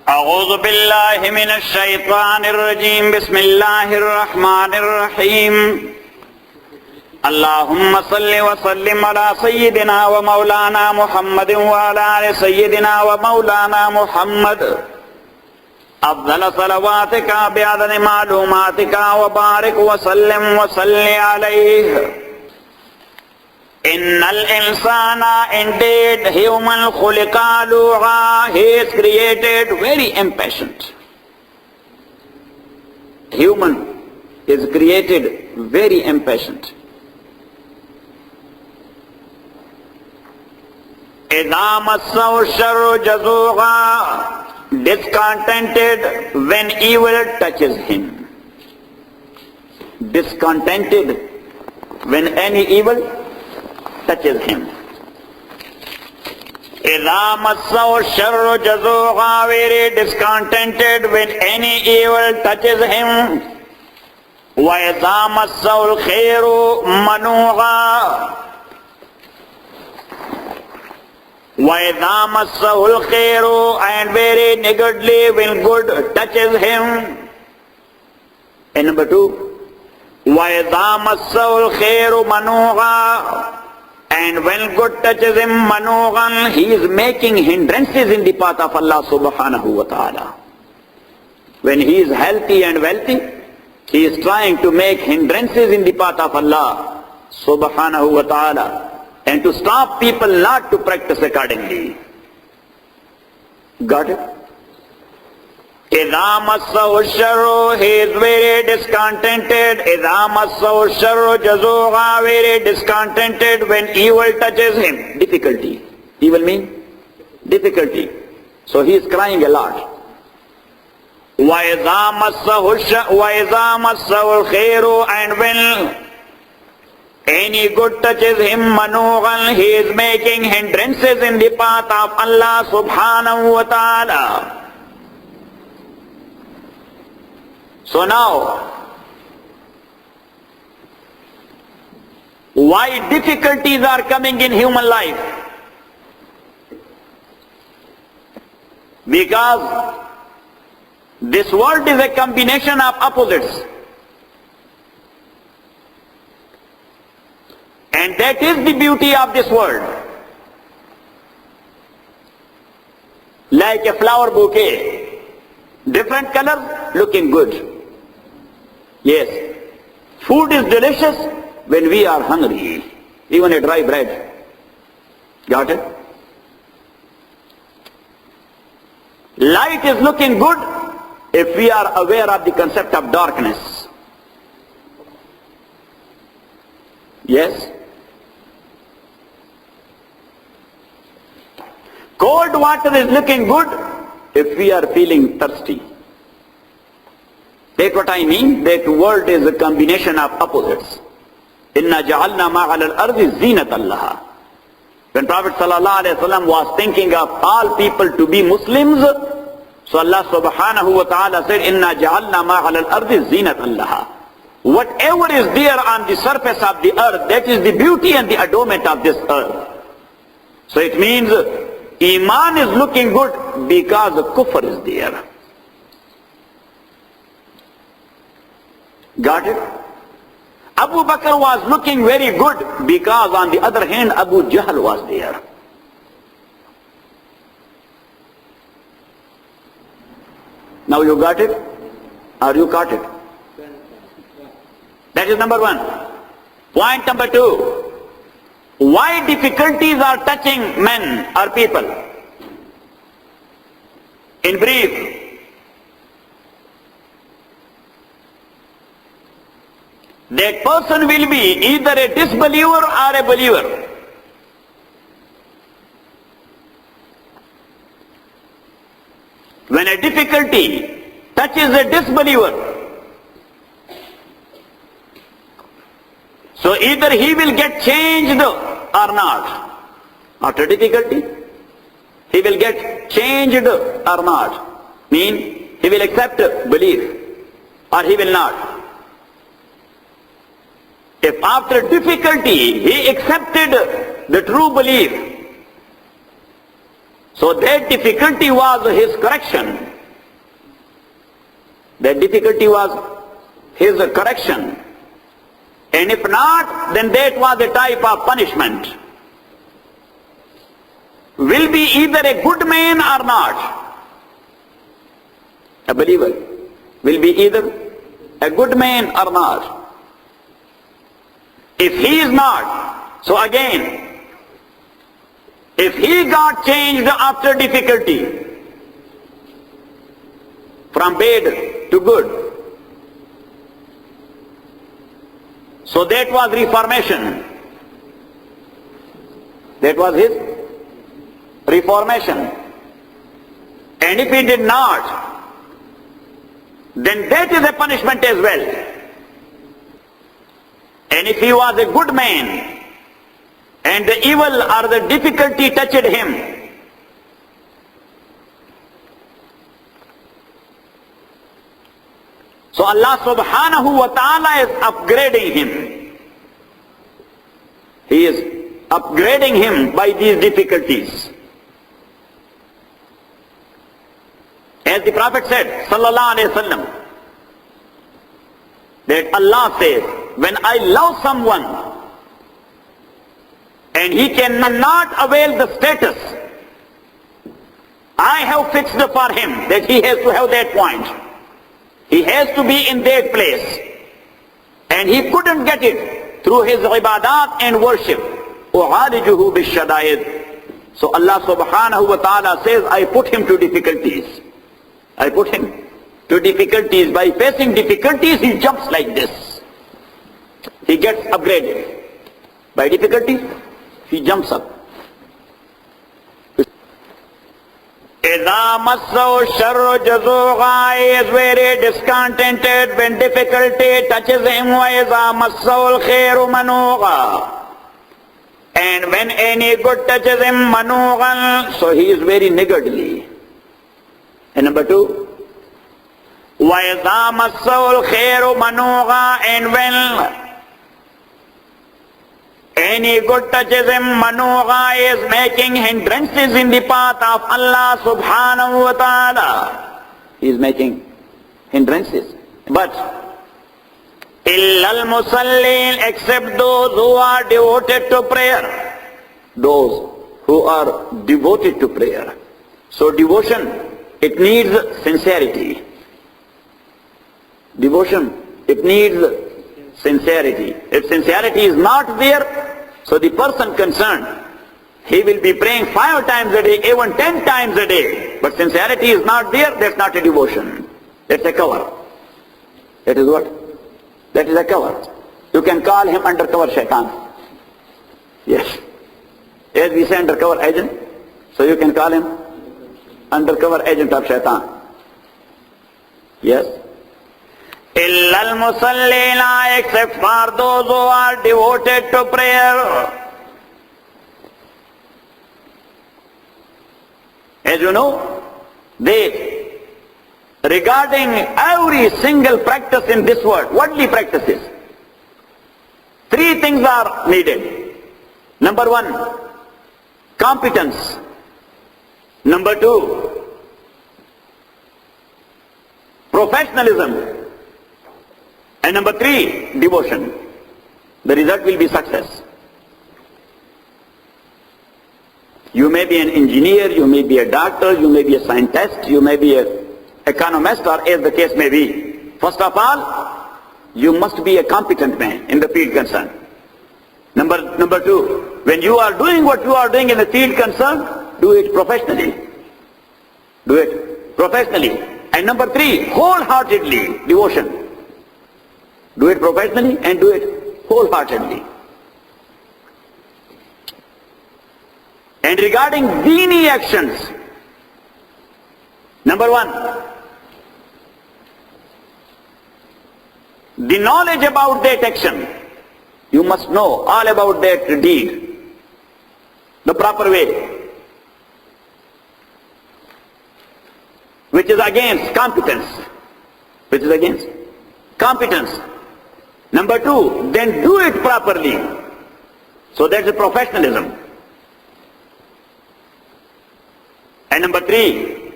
أعوذ بالله من الشيطان الرجيم بسم الله الرحمن الرحيم اللهم صل وسلم على سيدنا ومولانا محمد وعلى آل سيدنا ومولانا محمد أفضل صلواتك بعدد معلوماتك وبارك وسلم وصل عليه إن الإنسان indeed human خلق هلوعا. He is created very impatient. Human is created very impatient. إذا مسه الشر جزوعا, discontented when evil touches him. Discontented when any evil touches him. إذا مسه الشر جزوعا, very discontented when any evil touches him. وإذا مسه الخير منوعا, وإذا مسه الخير, and very niggardly when good touches him. And number 2, وإذا مسه الخير منوعا, and when good touches him, manughan, he is making hindrances in the path of Allah subhanahu wa ta'ala. When he is healthy and wealthy, he is trying to make hindrances in the path of Allah subhanahu wa ta'ala, and to stop people not to practice accordingly. Got it? إِذَا مَسَّهُ الشَّرُّ, he is very discontented. إِذَا مَسَّهُ الشَّرُّ جَزُوعًا, very discontented when evil touches him. Difficulty. Evil mean? Difficulty. So he is crying a lot. وَإِذَا مَسَّهُ الْخَيْرُ, and when any good touches him, manughan, he is making hindrances in the path of Allah subhanahu wa ta'ala. So now, why difficulties are coming in human life? Because this world is a combination of opposites. And that is the beauty of this world. Like a flower bouquet, different colors looking good. Yes, food is delicious when we are hungry, even a dry bread. Got it? Light is looking good if we are aware of the concept of darkness. Yes? Cold water is looking good if we are feeling thirsty. Take what I mean, that world is a combination of opposites. Inna ja'alna ma'al al-ardi zinatan laha. When Prophet ﷺ was thinking of all people to be Muslims, so Allah subhanahu wa ta'ala said, Inna ja'alna ma'al al-ardi zinatan laha. Whatever is there on the surface of the earth, that is the beauty and the adornment of this earth. So it means Iman is looking good because kufr is there. Got it? Abu Bakr was looking very good because on the other hand Abu Jahl was there. Now you got it? Or you caught it? That is number 1. Point number 2. Why difficulties are touching men or people? In brief, that person will be either a disbeliever or a believer. When a difficulty touches a disbeliever, so either he will get changed or not. After difficulty, he will get changed or not. Mean, he will accept belief or he will not. If after difficulty he accepted the true belief, so that difficulty was his correction. That difficulty was his correction. And if not, then that was a type of punishment. Will be either a good man or not. A believer will be either a good man or not. If he is not, so again, if he got changed after difficulty, from bad to good, so that was reformation. That was his reformation. And if he did not, then that is a punishment as well. And if he was a good man, and the evil or the difficulty touched him, so Allah subhanahu wa ta'ala is upgrading him. He is upgrading him by these difficulties. As the Prophet said, sallallahu alayhi wa sallam, that Allah says, when I love someone and he cannot avail the status, I have fixed for him that he has to have that point. He has to be in that place. And he couldn't get it through his ibadat and worship. أُعَالِجُهُ بِالشَّدَائِدِ. So Allah subhanahu wa ta'ala says, I put him to difficulties. I put him to difficulties. By facing difficulties, he jumps like this. He gets upgraded. By difficulties, he jumps up. إِذَا مَسَّهُ الشَّرُّ جَزُوعًا, he is very discontented when difficulty touches him. وَإِذَا مَسَّهُ الْخَيْرُ مَنُوعًا, and when any good touches him, manugan, so he is very niggardly. And number two, وَإِذَا مَسَّهُ الْخَيْرُ مَنُوغًا, and when any good touches him, manuga, is making hindrances in the path of Allah subhanahu wa ta'ala. He is making hindrances. But illal musallin, except those who are devoted to prayer. Those who are devoted to prayer. So devotion, it needs sincerity. Devotion, it needs sincerity. If sincerity is not there, so the person concerned, he will be praying 5 times a day, even 10 times a day. But sincerity is not there, that's not a devotion. That's a cover. That is what? That is a cover. You can call him undercover shaitan. Yes. As we say undercover agent, so you can call him undercover agent of shaitan. Yes. Illal musallina, except for those who are devoted to prayer. As you know, they, regarding every single practice in this world, worldly practices, 3 things are needed. Number 1, competence. Number 2, professionalism. And number 3, devotion. The result will be success. You may be an engineer, you may be a doctor, you may be a scientist, you may be an economist, or as the case may be. First of all, you must be a competent man in the field concerned. Number 2, when you are doing what you are doing in the field concerned, do it professionally. Do it professionally. And number 3, wholeheartedly, devotion. Do it professionally and do it wholeheartedly. And regarding deeni actions, number 1, the knowledge about that action. You must know all about that deed, the proper way, which is against competence. Which is against competence. Number 2, then do it properly. So that's a professionalism. And number 3,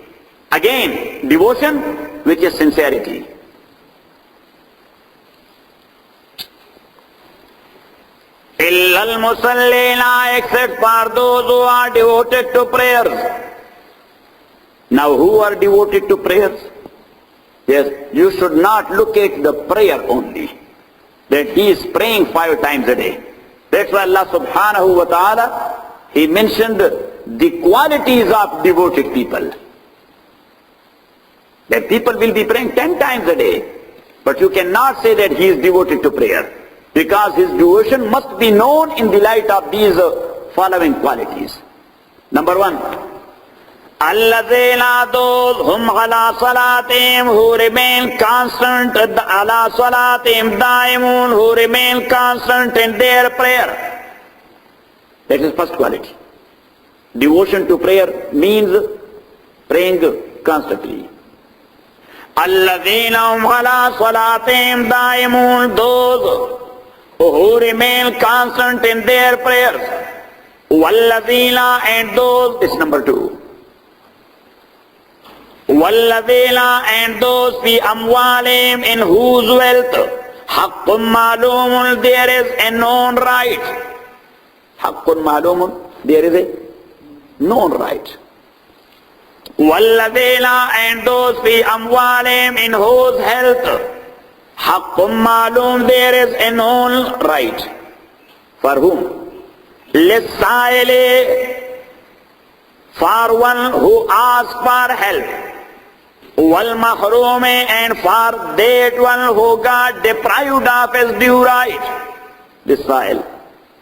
Again, devotion, which is sincerity. Illal musallina, except for those who are devoted to prayers. Now, who are devoted to prayers? Yes, you should not look at the prayer only, that he is praying 5 times a day. That's why Allah subhanahu wa ta'ala, he mentioned the qualities of devoted people. That people will be praying 10 times a day, but you cannot say that he is devoted to prayer, because his devotion must be known in the light of these following qualities. Number 1, Allazina, those whum ala salatim, who remain constant, ala salatim daimun, who remain constant in their prayer. That is first quality. Devotion to prayer means praying constantly. Allazina hum ala salatim daimun, those who remain constant in their prayers. Wallazina, and those, is number 2. Walladina, and those fi amwalim, in whose wealth haqqun ma'lumun, there is a known right. Haqqun ma'lumun, there is a known right. Walladina, and those fi amwalim, in whose health haqqun ma'lum, there is a known right. For whom? Lissaili, for one who asks for help. Wal mahrum, and for that one who got deprived of his due right. This sa'il,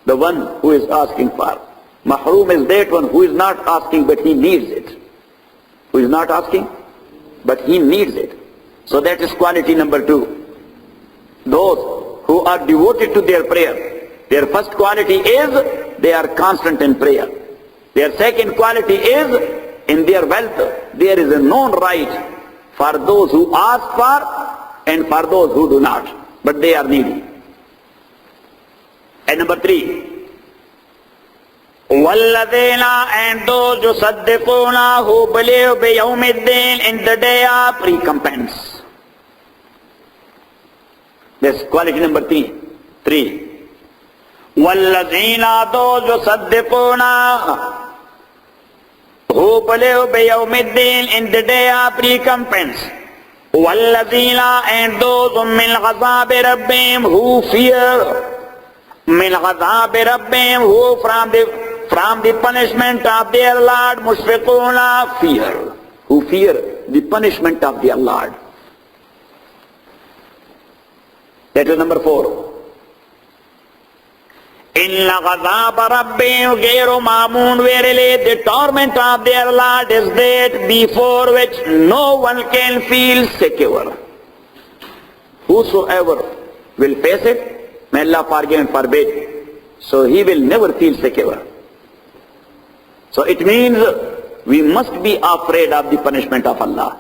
the one who is asking for. Mahrum is that one who is not asking but he needs it. Who is not asking but he needs it. So that is quality number 2. Those who are devoted to their prayer, their first quality is they are constant in prayer. Their second quality is in their wealth there is a known right for those who ask for and for those who do not, but they are needy. And number 3, Walladina, and those who saddiquna, who believe bi yawmiddin, in the day of recompense. That's quality number 3. Walladina, those who saddiquna, who believe bi yawmiddin, in the day of recompense. Walladina, and those min ghadabi rabbihim, who fear, min ghadabi rabbihim, who from the punishment of their Lord, mushfiquna, fear, who fear the punishment of their Lord. That is number 4. Inna ghadaba rabbihim ghayru ma'mun, verily the torment of their Lord is that before which no one can feel secure. Whosoever will face it, may Allah forgive and forbid, so he will never feel secure. So it means we must be afraid of the punishment of Allah.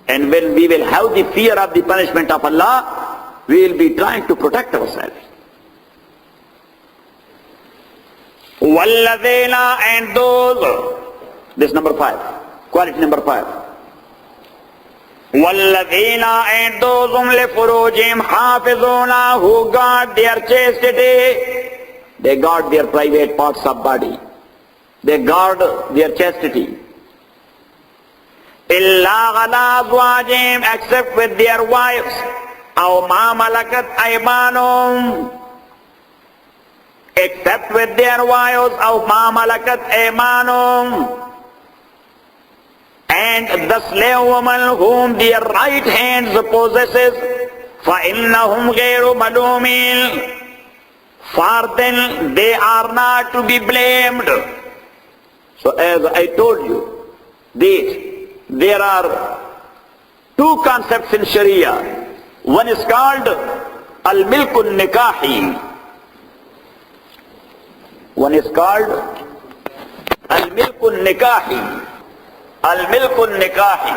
And when we will have the fear of the punishment of Allah, we will be trying to protect ourselves. Walladina, and those, this number 5, quality number 5. Walladina, and those li furujim hafizuna, who guard their chastity. They guard their private parts of body. They guard their chastity. Illa ala azwajim, except with their wives. Aw ma malakat aymanum, except with their wives. Aw ma malakat aymanum, and the slave woman whom their right hand possesses. فَإِنَّهُمْ غَيْرُ مَلُومِينَ, for then they are not to be blamed. So as I told you, there are 2 concepts in Sharia. One is called al-milkun nikahi. One is called al-milkun nikahi. Al-milkun nikahi.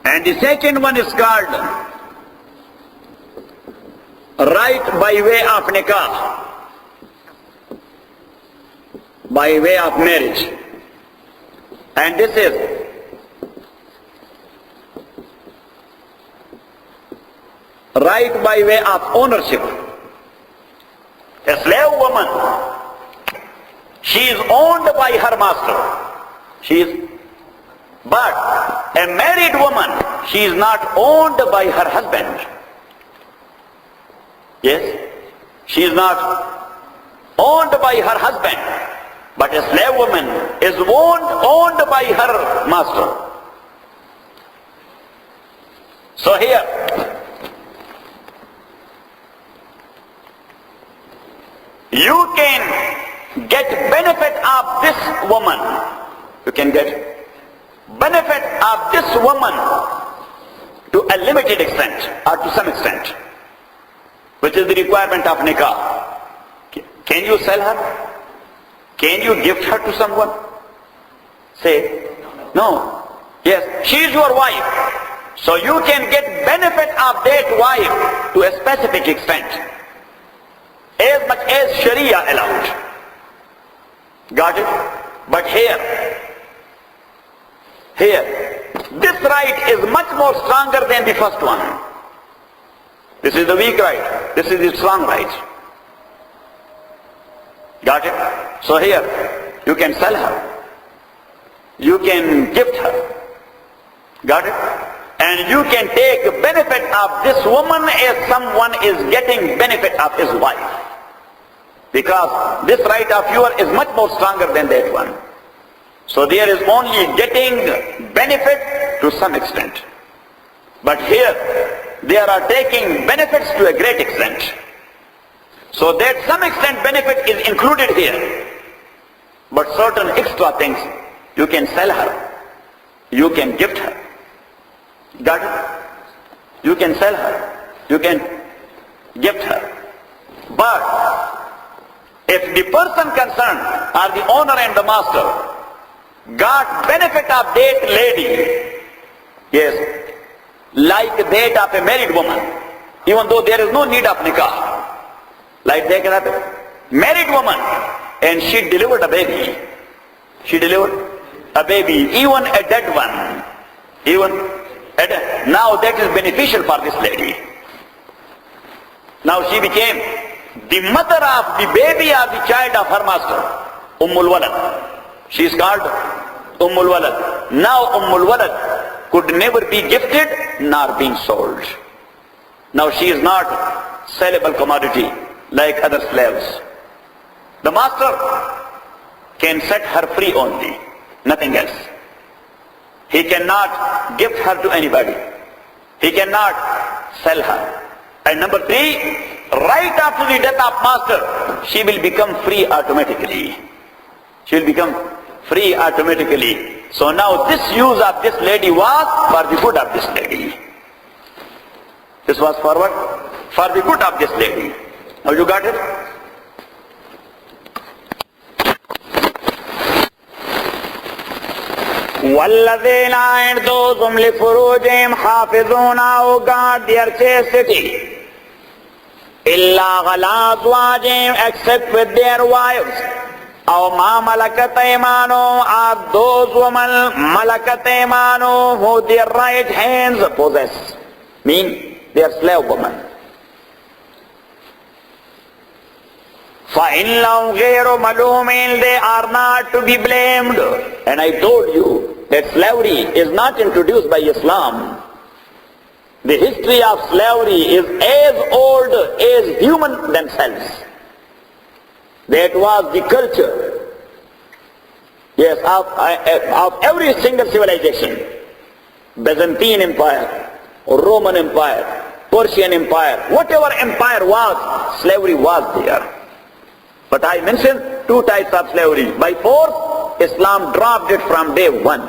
And the second one is called right by way of nikah, by way of marriage. And this is right by way of ownership. A slave woman, she is owned by her master. But a married woman, she is not owned by her husband. Yes, she is not owned by her husband, but a slave woman is owned by her master. So here, you can get benefit of this woman. You can get benefit of this woman to a limited extent or to some extent, which is the requirement of nikah. Can you sell her? Can you gift her to someone? Say, no. Yes, she is your wife. So you can get benefit of that wife to a specific extent, as much as Sharia allowed. Got it? But here, this right is much more stronger than the first one. This is the weak right. This is the strong right. Got it? So here, you can sell her. You can gift her. Got it? And you can take benefit of this woman as someone is getting benefit of his wife. Because this right of yours is much more stronger than that one. So there is only getting benefit to some extent. But here, they are taking benefits to a great extent. So that some extent benefit is included here. But certain extra things, you can sell her. You can gift her. Got it? You can sell her. You can gift her. But if the person concerned, or the owner and the master, got benefit of that lady, yes, like that of a married woman, even though there is no need of nikah, like that can happen. Married woman, and she delivered a baby. She delivered a baby, even a dead one. Now that is beneficial for this lady. Now she became the mother of the baby or the child of her master, Ummul Walad. She is called Ummul Walad. Now Ummul Walad could never be gifted nor being sold. Now she is not sellable commodity like other slaves. The master can set her free only, nothing else. He cannot gift her to anybody. He cannot sell her. And number three, right after the death of master, she will become free automatically. She will become free automatically. So now this use of this lady was for the good of this lady. This was for what? For the good of this lady. Now you got it? وَالَّذِينَ and those whom لِفُرُوجِهِمْ حَافِظُونَ who guard their chastity إِلَّا عَلَىٰ أَزْوَاجِهِمْ except with their wives أَوْ مَا مَلَكَتْ أَيْمَانُهُمْ are those women مَلَكَتْ أَيْمَانُهُمْ who their right hands possess, mean they are slave women. فَإِنْ لَهُمْ غَيْرُ مَلُومٍ they are not to be blamed. And I told you that slavery is not introduced by Islam. The history of slavery is as old as human themselves. That was the culture, yes, of every single civilization. Byzantine Empire, Roman Empire, Persian Empire, whatever empire was, slavery was there. But I mentioned two types of slavery. By force, Islam dropped it from day one.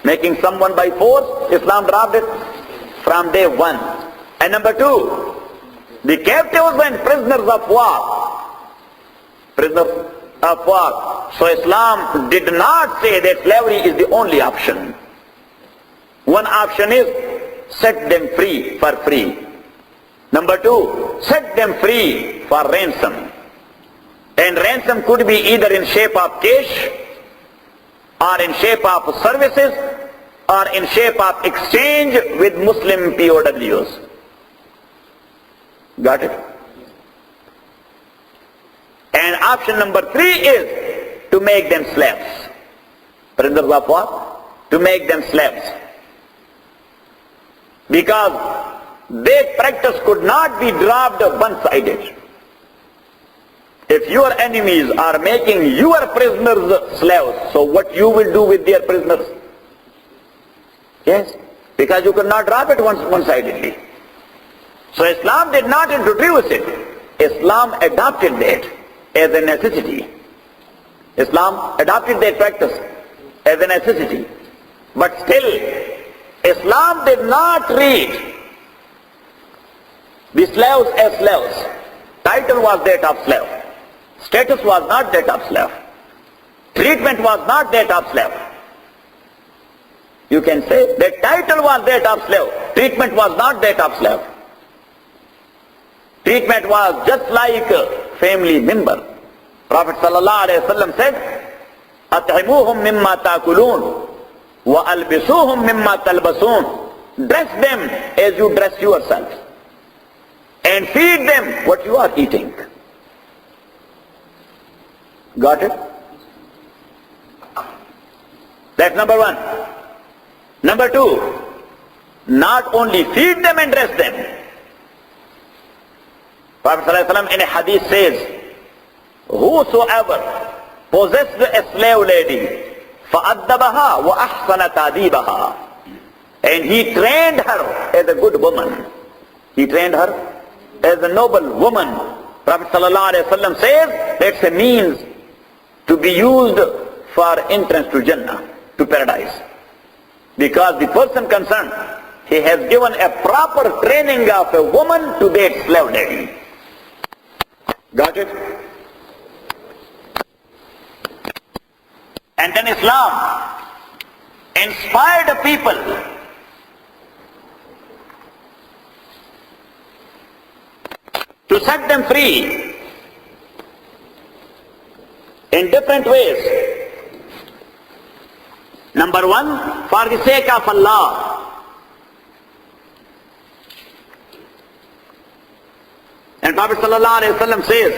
Making someone by force, Islam dropped it from day one. And number two, the captives and prisoners of war. Prisoners of war. So Islam did not say that slavery is the only option. One option is set them free for free. Number two, set them free for ransom. And ransom could be either in shape of cash, or in shape of services, or in shape of exchange with Muslim POWs. Got it? And option number 3 is to make them slaves. Prisoners of war, to make them slaves. Because their practice could not be dropped one-sided. If your enemies are making your prisoners slaves, so what you will do with their prisoners? Yes, because you could not drop it one-sidedly. So Islam did not introduce it. Islam adopted that as a necessity. Islam adopted that practice as a necessity. But still, Islam did not treat the slaves as slaves. Title was that of slave. Status was not that of slave. Treatment was not that of slave. You can say that title was that of slave. Treatment was not that of slave. Treatment was just like a family member. Prophet sallallahu alaihi wasallam said, "At'imuhum mimma ta'kulun wa albisuhum mimma talbasun." Dress them as you dress yourself, and feed them what you are eating. Got it? That's number 1. Number 2, not only feed them and dress them. Prophet sallallahu alaihi wasallam in a hadith says, whosoever possessed a slave lady, فَأَدَّبَهَا وَأَحْسَنَ تَعْدِيبَهَا, and he trained her as a good woman. He trained her as a noble woman. Prophet sallallahu alaihi wasallam says that's a means to be used for entrance to Jannah, to paradise. Because the person concerned, he has given a proper training of a woman to that slave lady. Got it? And then Islam inspired the people to set them free in different ways. Number 1, for the sake of Allah. And Prophet sallallahu alaihi wasallam says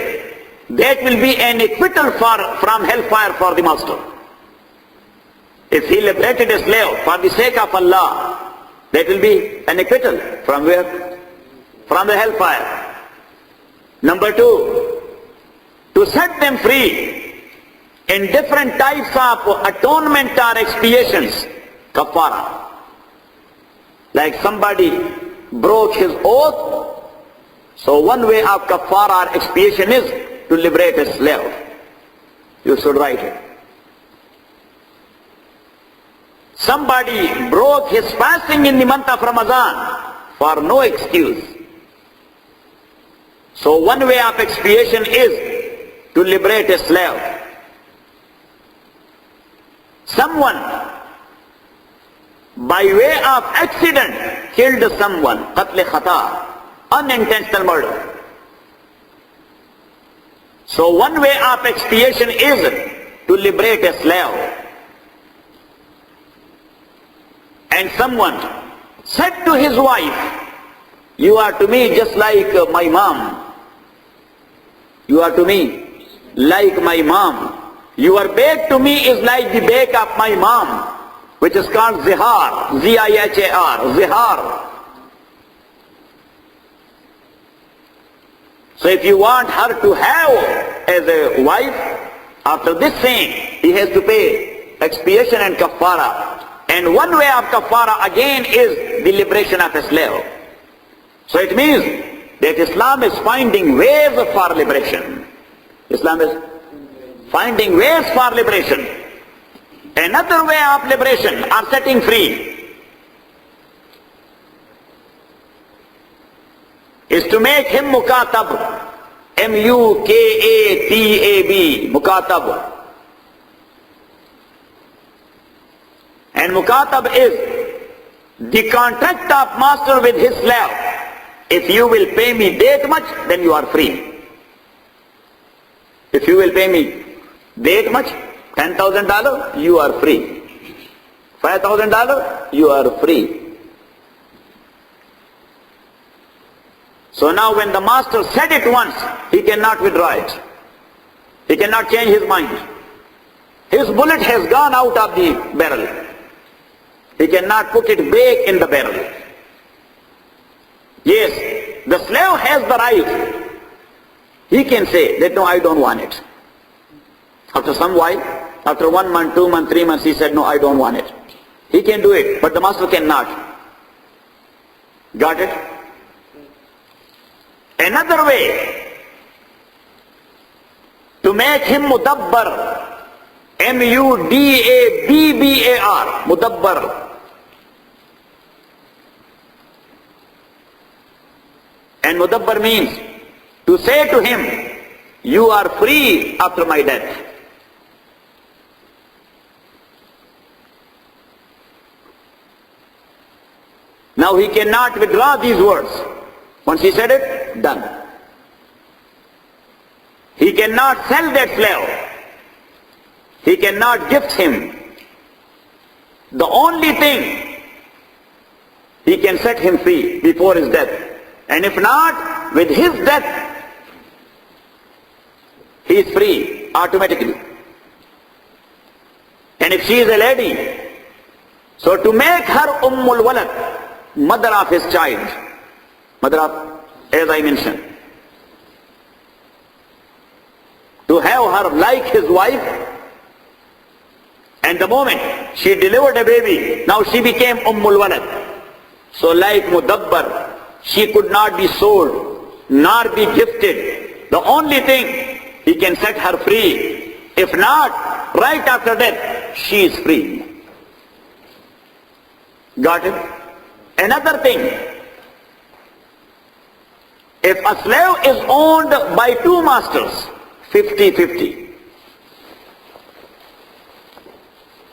that will be an acquittal from hellfire for the master. If he liberated a slave for the sake of Allah, that will be an acquittal. From where? From the hellfire. Number 2, to set them free in different types of atonement or expiations, kafara. Like somebody broke his oath, so one way of kafara or expiation is to liberate a slave. You should write it. Somebody broke his fasting in the month of Ramadan for no excuse. So one way of expiation is to liberate a slave. Someone, by way of accident, killed someone, qatl khata, unintentional murder. So one way of expiation is to liberate a slave. And someone said to his wife, "You are to me just like my mom. You are to me like my mom. Your back to me is like the back of my mom," which is called zihar, Z-I-H-A-R, zihar. So if you want her to have as a wife, after this saying, he has to pay expiation and kafara. And one way of kafara again is the liberation of a slave. So it means that Islam is finding ways for liberation. Islam is finding ways for liberation. Another way of liberation or setting free is to make him mukatab, M-U-K-A-T-A-B, mukatab. And mukatab is the contract of master with his slave. If you will pay me that much, then you are free. If you will pay me that much, $10,000, you are free. $5,000, you are free. So now when the master said it once, he cannot withdraw it. He cannot change his mind. His bullet has gone out of the barrel. He cannot put it back in the barrel. Yes, the slave has the right. He can say that no, I don't want it. After some while, after 1 month, 2 months, 3 months, he said no, I don't want it. He can do it, but the master cannot. Got it? Another way to make him mudabbar, M-U-D-A-B-B-A-R, mudabbar. And mudabbar means to say to him, you are free after my death. Now he cannot withdraw these words. Once he said it, done. He cannot sell that slave. He cannot gift him. The only thing, he can set him free before his death. And if not, with his death, he is free automatically. And if she is a lady, so to make her Ummul Walad, mother of his child, mother of, as I mentioned, to have her like his wife, and the moment she delivered a baby, now she became Ummul Walad. So like Mudabbar, she could not be sold, nor be gifted. The only thing, he can set her free. If not, right after death, she is free. Got it? Another thing, if a slave is owned by two masters, 50-50,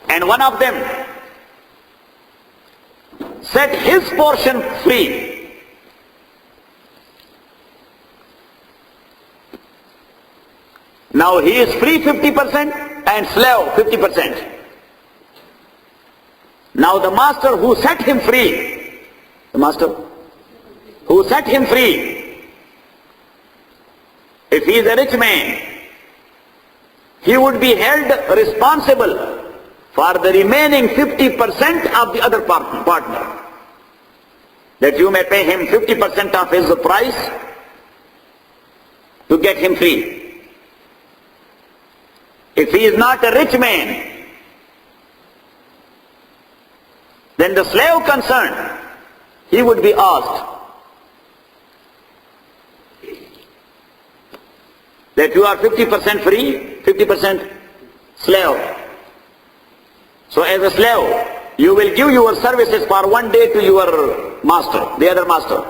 and one of them set his portion free, now he is free 50% and slave 50%. Now the master who set him free, if he is a rich man, he would be held responsible for the remaining 50% of the other partner. That you may pay him 50% of his price to get him free. If he is not a rich man, then the slave concerned, he would be asked that you are 50% free, 50% slave. So as a slave, you will give your services for 1 day to your master, the other master.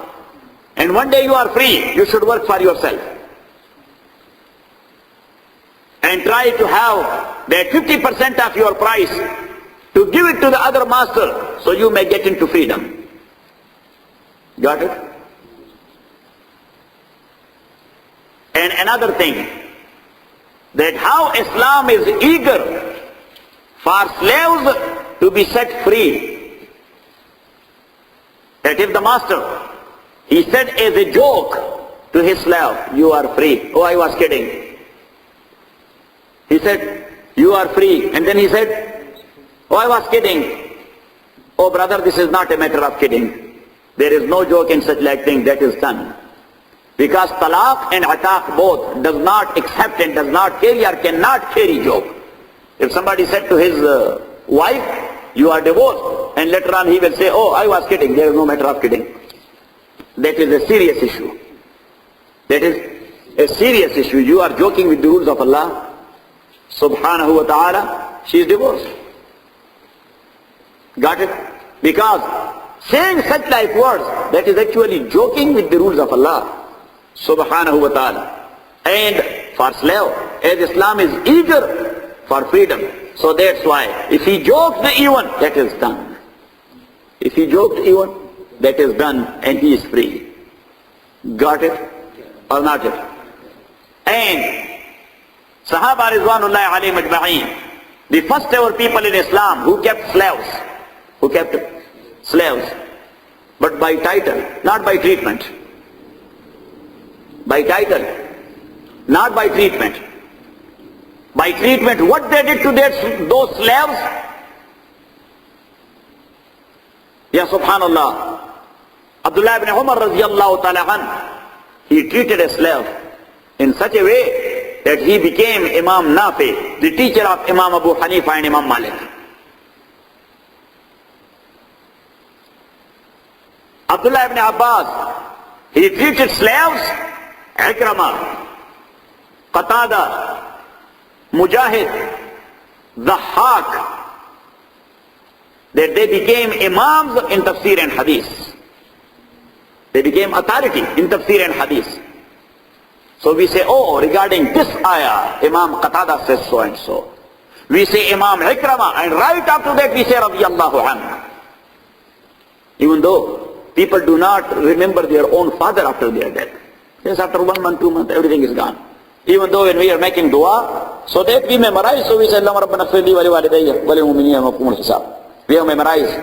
And 1 day you are free, you should work for yourself. And try to have that 50% of your price to give it to the other master so you may get into freedom. Got it? And another thing, that how Islam is eager for slaves to be set free. That if the master, he said as a joke to his slave, you are free. Oh, I was kidding. He said, you are free. And then he said, oh, I was kidding. Oh, brother, this is not a matter of kidding. There is no joke in such like thing. That is done. Because talaq and ataq both does not accept and does not carry or cannot carry joke. If somebody said to his wife, you are divorced, and later on he will say, oh, I was kidding. There is no matter of kidding. That is a serious issue. That is a serious issue. You are joking with the rules of Allah subhanahu wa ta'ala. She is divorced. Got it? Because saying such like words, that is actually joking with the rules of Allah subhanahu wa ta'ala. And for slave, as Islam is eager for freedom, so that's why if he jokes even, that is done. If he joked even, that is done, and he is free. Got it? Or not it? And Sahaba Rizwanullahi alayhim ajma'een, the first ever people in Islam who kept slaves, who kept slaves, but by title, not by treatment. By title, not by treatment. By treatment, what they did to those slaves? Ya subhanallah. Abdullah ibn Umar radiyallahu ta'ala an, he treated a slave in such a way that he became Imam Nafi, the teacher of Imam Abu Hanifa and Imam Malik. Abdullah ibn Abbas, he treated slaves, Ikramah, Qatada, Mujahid, Dhahhak, that they became imams in tafsir and hadith. They became authority in tafsir and hadith. So we say, oh, regarding this ayah, Imam Qatada says so and so. We say Imam Ikramah, and right after that we say radiyallahu anhu. Even though people do not remember their own father after their death. Yes, after 1 month, 2 months, everything is gone. Even though when we are making dua, so that we memorize, so we say, Allahumma rabbana khfirli wa li walidayya wa lil mu'minina yawma yaqumul hisab. We have memorized,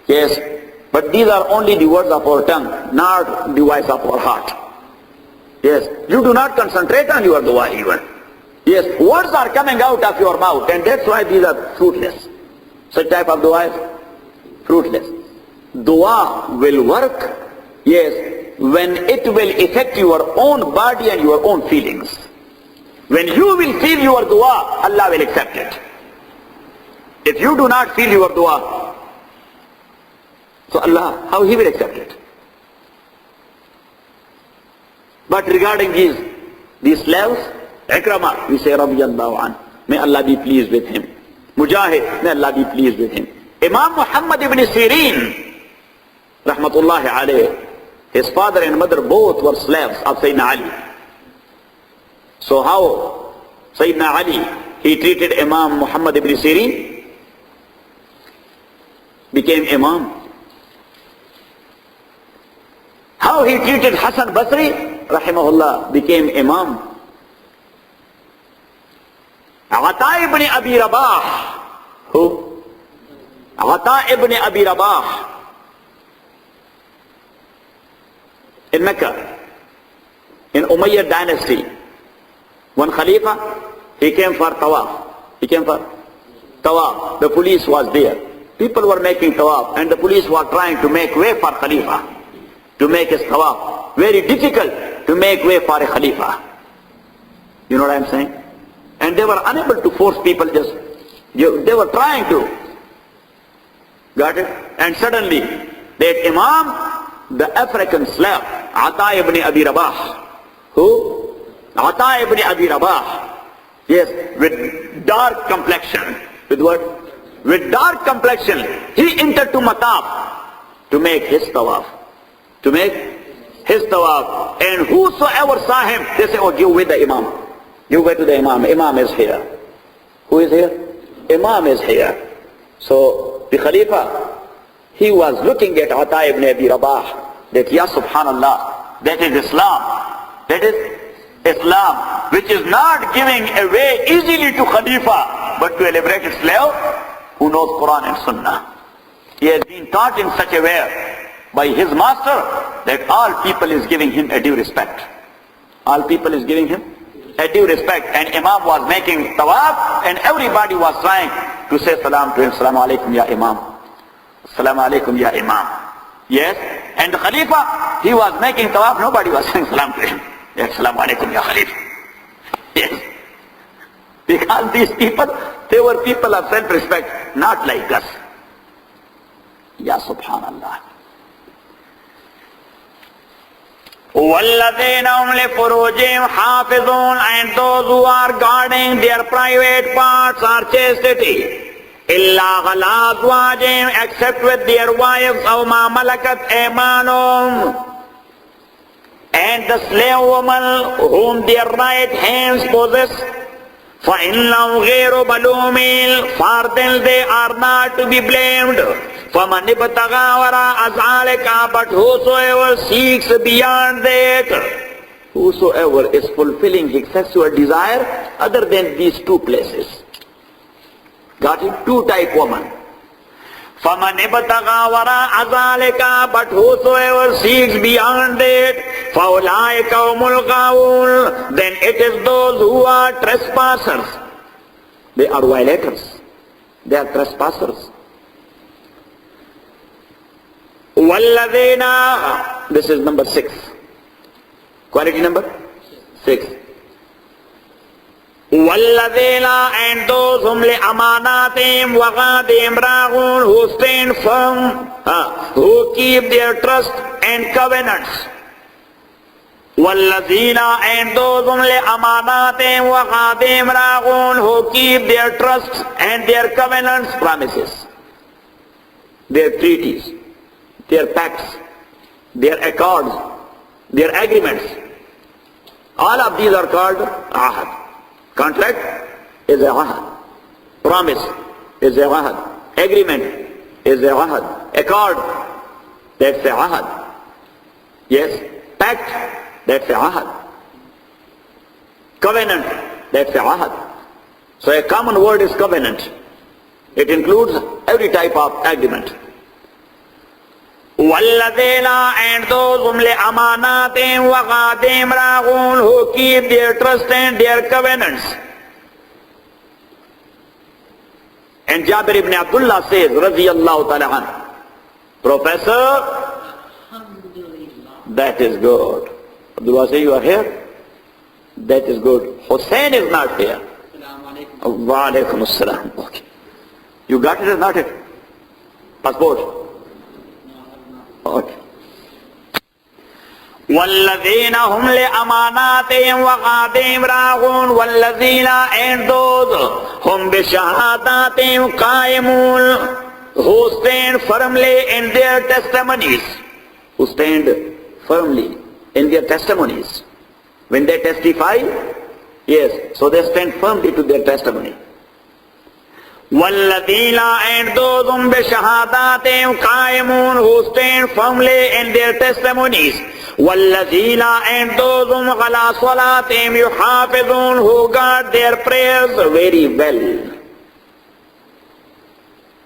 yes, but these are only the words of our tongue, not the voice of our heart. Yes, you do not concentrate on your dua even. Yes, words are coming out of your mouth, and that's why these are fruitless. Such type of dua is fruitless. Dua will work, yes, when it will affect your own body and your own feelings. When you will feel your dua, Allah will accept it. If you do not feel your dua, so Allah, how He will accept it? But regarding these slaves, Ikramah, we say radiyallahu anhu, may Allah be pleased with him. Mujahid, may Allah be pleased with him. Imam Muhammad ibn Sirin, rahmatullahi alayh, his father and mother both were slaves of Sayyidina Ali. So how Sayyidina Ali, he treated Imam Muhammad ibn Sirin, became Imam. How he treated Hasan Basri, rahimahullah, became Imam. Ata ibn Abi Rabah, who? Ata ibn Abi Rabah, in Mecca, in Umayyad dynasty, one Khalifa, he came for tawaf. He came for tawaf. The police was there. People were making tawaf, and the police were trying to make way for Khalifa, to make his tawaf. Very difficult to make way for a Khalifa. You know what I'm saying? And they were unable to force people, they were trying to. Got it? And suddenly, that Imam, the African slave, Ata ibn Abi Rabah, who? Ata ibn Abi Rabah, yes, with dark complexion. With what? With dark complexion, he entered to Mataf to make his tawaf. To make his tawaf. And whosoever saw him, they say, oh, give way the Imam. Give way to the Imam. Imam is here. Who is here? Imam is here. So the Khalifa, he was looking at Ata ibn Abi Rabah, that ya subhanallah, that is Islam. That is Islam, which is not giving away easily to Khalifa, but to a liberated slave who knows Quran and Sunnah. He has been taught in such a way by his master that all people is giving him a due respect. All people is giving him a due respect. And Imam was making tawaf, and everybody was trying to say salam to him. Assalamu alaikum ya Imam. Assalamu alaikum ya Imam. Yes. And the Khalifa, he was making tawaf, nobody was saying salam to him. Yes, assalamu alaikum ya Khalifa. Yes. Because these people, they were people of self-respect, not like us. Ya subhanallah. وَالَّذِينَ هُمْ لِفُرُوجِهِمْ حَافِظُونَ, and those who are guarding their private parts are chastity. إِلَّا عَلَىٰ أَزْوَاجِهِمْ, except with their wives, أَوْ مَا مَلَكَتْ أَيْمَانُهُمْ, and the slave woman whom their right hands possess. فَإِنَّهُمْ غَيْرُ مَلُومِينَ, for then they are not to be blamed. فَمَنِ ابْتَغَىٰ وَرَاءَ ذَٰلِكَ, but whosoever seeks beyond that, whosoever is fulfilling his sexual desire other than these two places. Got it? Two type woman. فَمَنِ ابْتَغَى وَرَاءَ ذَلِكَ, but whosoever seeks beyond it, فَأُولَٰئِكَ هُمُ الْغَاوُونَ, then it is those who are trespassers. They are violators. They are trespassers. وَالَّذِينَ, this is number 6. Quality number 6. وَالَّذِينَ, and those whom لِأَمَانَاتِهِمْ وَغَادِهِمْ رَاغُونَ, who stand firm, who keep their trust and covenants. وَالَّذِينَ, and those whom لِأَمَانَاتِهِمْ وَغَادِهِمْ رَاغُونَ, who keep their trust and their covenants, promises, their treaties, their pacts, their accords, their agreements. All of these are called ahad. Contract is a ahad. Promise is a ahad. Agreement is a ahad. Accord, that's a ahad. Yes, pact, that's a ahad. Covenant, that's a ahad. So a common word is covenant. It includes every type of agreement. وَالَّذِينَ, and those whom لِأَمَانَاتِهِمْ وَغَادِهِمْ رَاغُونَ, who keep their trust and their covenants. And Jabir ibn Abdullah says, radiyallahu ta'ala anhu, Professor, that is good. Abdullah says, you are here? That is good. Hussein is not here. Wa alaikum assalam. Okay. You got it or not it? Passport? Okay. وَالَّذِينَ هُمْ لِأَمَانَاتِهِمْ وَغَادِهِمْ رَاغُونَ, وَالَّذِينَ, and those whom بِشَهَادَاتِهِمْ قَائِمُونَ, who stand firmly in their testimonies. Who stand firmly in their testimonies. When they testify, yes, so they stand firmly to their testimony. وَالَّذِينَ, and those whom بِشَهَادَاتِهِمْ قَائِمُونَ, who stand firmly in their testimonies. وَالَّذِينَ, and those whom عَلَى صَلَاتِهِمْ يُحَافِظُونَ, who guard their prayers very well.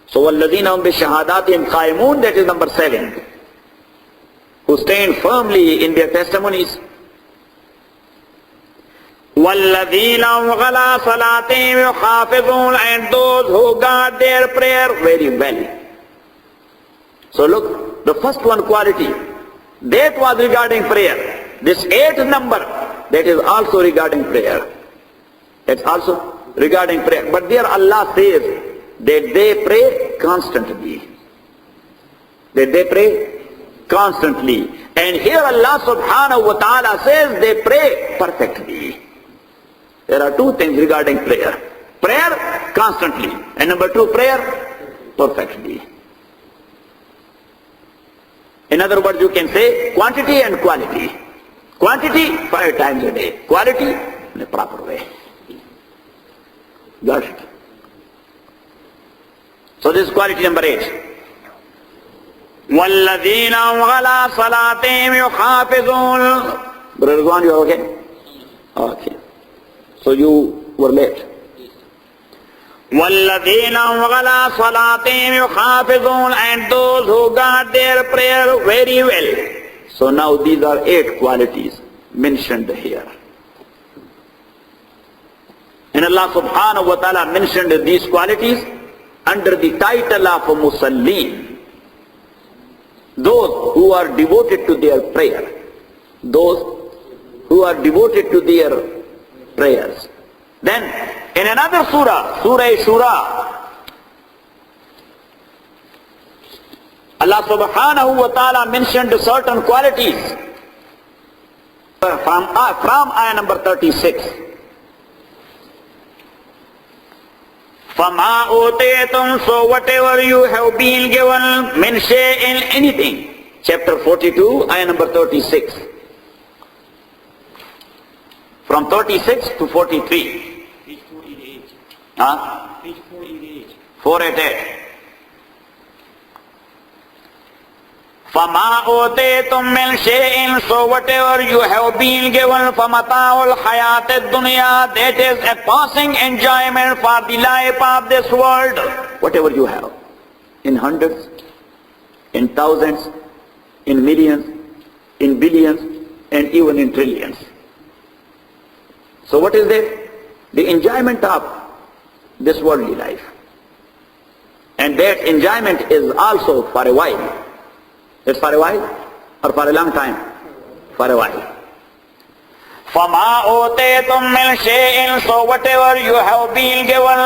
So وَالَّذِينَ هُمْ بِشَهَادَاتِهِمْ قَائِمُونَ, that is number 7. Who stand firmly in their testimonies. وَالَّذِينَ هُمْ عَلَى صَلَاتِهِمْ يُحَافِظُونَ, and those who guard their prayer very well. So look, the first one quality, that was regarding prayer. This 8th number, that is also regarding prayer. That's also regarding prayer. But there Allah says that they pray constantly. That they pray constantly. And here Allah subhanahu wa ta'ala says they pray perfectly. There are two things regarding prayer. Prayer constantly. And number 2, prayer perfectly. In other words, you can say quantity and quality. Quantity 5 times a day. Quality in a proper way. Got it? So this is quality number 8. وَالَّذِينَ عَلَى صَلَاتِهِمْ يُحَافِظُونَ. Brother Rizwan, you are okay? Okay. So you were late. وَالَّذِينَ عَلَى صَلَاتِهِمْ يُحَافِظُونَ, and those who guard their prayer very well. So now these are 8 qualities mentioned here. And Allah subhanahu wa ta'ala mentioned these qualities under the title of Musallin. Those who are devoted to their prayer. Those who are devoted to their prayers. Then in another surah, Surah Shura, Allah subhanahu wa ta'ala mentioned certain qualities from ayah number 36. فَمَا أُوتِيتُمْ, so whatever you have been given, مِنْ شَيْءٍ, anything. Chapter 42, ayah number 36. From 36 to 43. Page 488. Huh? Page 488. 488. فَمَا أُوتِيتُمْ مِنْ شَيْءٍ, so whatever you have been given, فَمَتَاعُ الْحَيَاةِ الدُّنْيَا, that is a passing enjoyment for the life of this world. Whatever you have. in hundreds, in thousands, in millions, in billions, and even in trillions. So what is it? The enjoyment of this worldly life. And that enjoyment is also for a while. It's for a while or for a long time? For a while. فَمَا أُوتِيتُم مِّن شَيْءٍ, so whatever you have been given,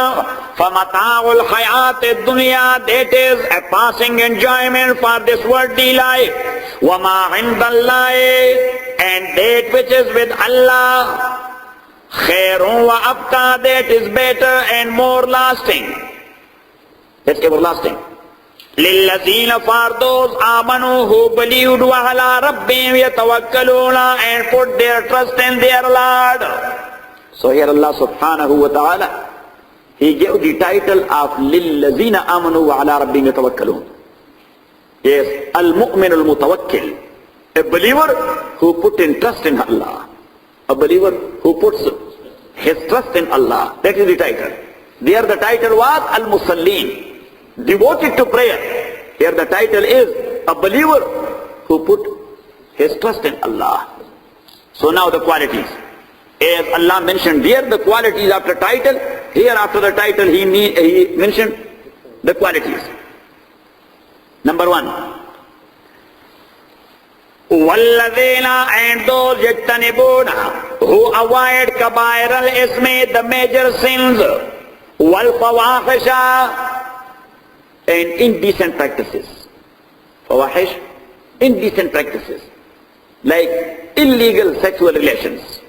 فَمَتَاعُ الْحَيَاةِ الدُّنْيَا, that is a passing enjoyment for this worldly life. وَمَا عِندَ اللَّهِ, and that which is with Allah, خَيْرٌ وَأَبْقَى, that is better and more lasting. It's everlasting. لِلَّذِينَ, for those آمَنُوا who believed, وَعَلَىٰ رَبِّهِمْ يَتَوَكَّلُونَ, and put their trust in their Lord. So here Allah subhanahu wa ta'ala, He gave the title of لِلَّذِينَ آمَنُوا وَعَلَىٰ رَبِّهِمْ يَتَوَكَّلُونَ. Yes, al-mu'min al-mutawakkil, a believer who put in trust in Allah, a believer who puts his trust in Allah. That is the title. There the title was al-musallin, devoted to prayer. Here the title is a believer who put his trust in Allah. So now the qualities. As Allah mentioned there the qualities after title, here after the title he mentioned the qualities. Number 1. وَالَّذِينَ, and those يَجْتَنِبُونَ, who avoid كَبَائِرَ الْإِثْمِ, the major sins, وَالْفَوَاحِشَ, and indecent practices. Fawahish, indecent practices, like illegal sexual relations.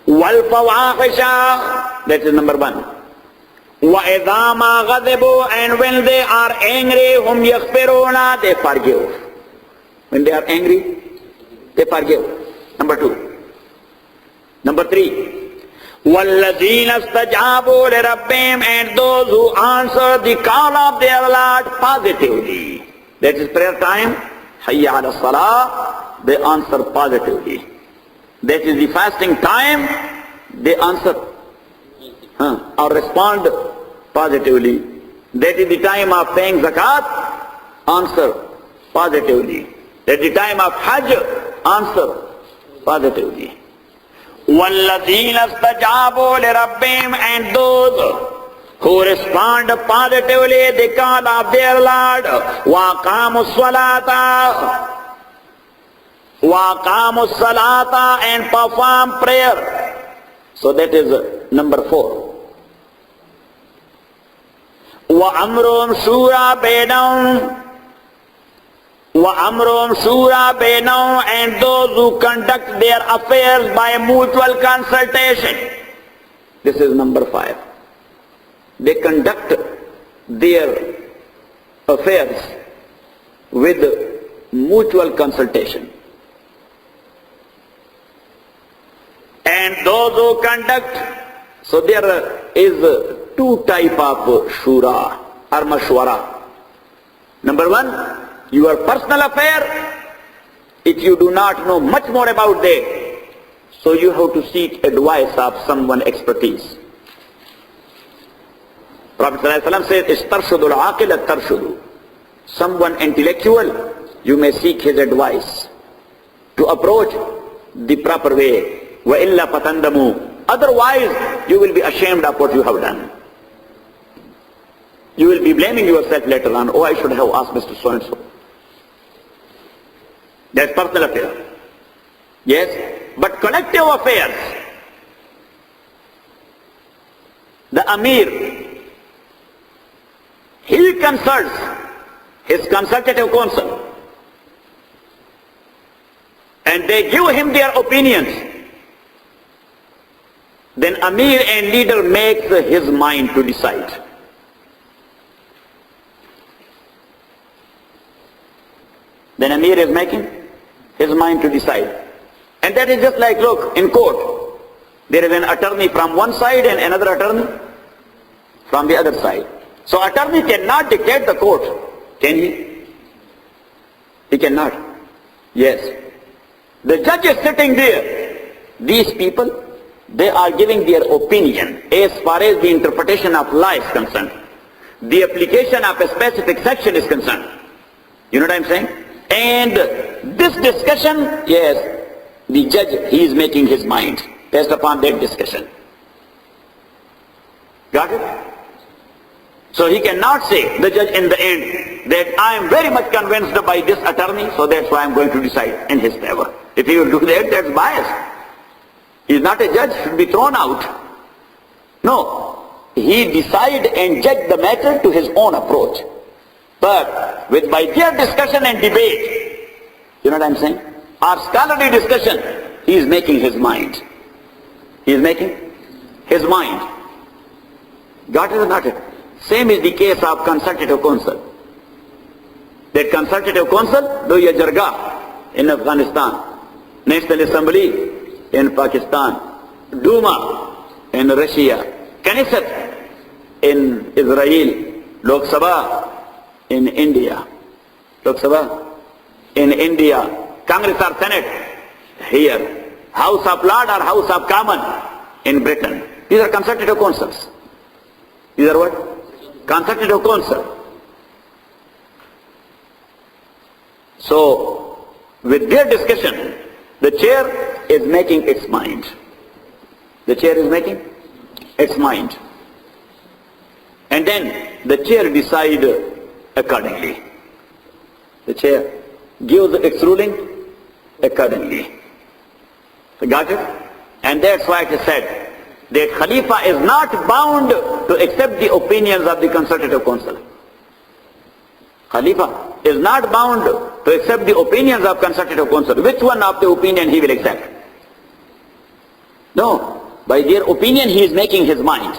وَالْفَوَاحِشَ, that is number 1. وَإِذَا مَا غَضِبُوا, and when they are angry, هُمْ يَغْفِرُونَ, They forgive. When they are angry, they forgive. Number 2. Number 3. وَالَّذِينَ اسْتَجَابُوا لِرَبِّهِمْ, and those who answer the call of their Lord Positively. That is prayer time. Hayya ala salah. They answer positively. That is the fasting time. They answer or respond positively. That is the time of paying zakat. Answer positively. That is the time of Hajj. Answer positively. وَالَّذِينَ اسْتَجَابُوا لِرَبِّهِمْ, and those who respond positively the call of their Lord, وَأَقَامُوا الصَّلَاةَ, and perform prayer. So that is number 4. وَأَمْرُهُمْ شُورَى بَيْنَهُمْ, and those who conduct their affairs by mutual consultation. This is number 5. They conduct their affairs with mutual consultation. And those who conduct, so there is 2 types of shura or mashwara. Number 1, your personal affair, if you do not know much more about that, so you have to seek advice of someone expertise. Prophet ﷺ says, "Istarshudul aqil at-tarshudu." Someone intellectual, you may seek his advice to approach the proper way. وَإِلَّا فَتَنْدَمُوا. Otherwise, you will be ashamed of what you have done. You will be blaming yourself later on. Oh, I should have asked Mr. So-and-so. That's personal affair. Yes, but collective affairs, the Amir, he consults his consultative council and they give him their opinions. Then Amir and leader makes his mind to decide. Then Amir is making his mind to decide. And that is just like, look, in court, there is an attorney from one side and another attorney from the other side. So attorney cannot dictate the court, can he? He cannot. Yes. The judge is sitting there. These people, they are giving their opinion as far as the interpretation of law is concerned. the application of a specific section is concerned. You know what I'm saying? And this discussion, yes, the judge, he is making his mind based upon that discussion. Got it? So he cannot say, the judge in the end, that I am very much convinced by this attorney, so that's why I'm going to decide in his favor. If he will do that, that's bias. He is not a judge, should be thrown out. No, he decide and judge the matter to his own approach. But by their discussion and debate, you know what I'm saying? Our scholarly discussion, he is making his mind. He is making his mind. Got it or not it? Same is the case of consultative council. That consultative council, do ya jargah in Afghanistan, National Assembly in Pakistan, Duma in Russia, Knesset in Israel, Lok Sabha in India, Lok Sabha in India, Congress or Senate here, House of Lords or House of Commons in Britain. These are consultative councils. These are what? Consultative council. So, with their discussion, the chair is making its mind. The chair is making its mind. And then the chair decides accordingly. The chair gives its ruling accordingly. Got it? And that's why it is said that Khalifa is not bound to accept the opinions of the consultative council. Khalifa is not bound to accept the opinions of consultative council. Which one of the opinion he will accept? No. By their opinion he is making his mind.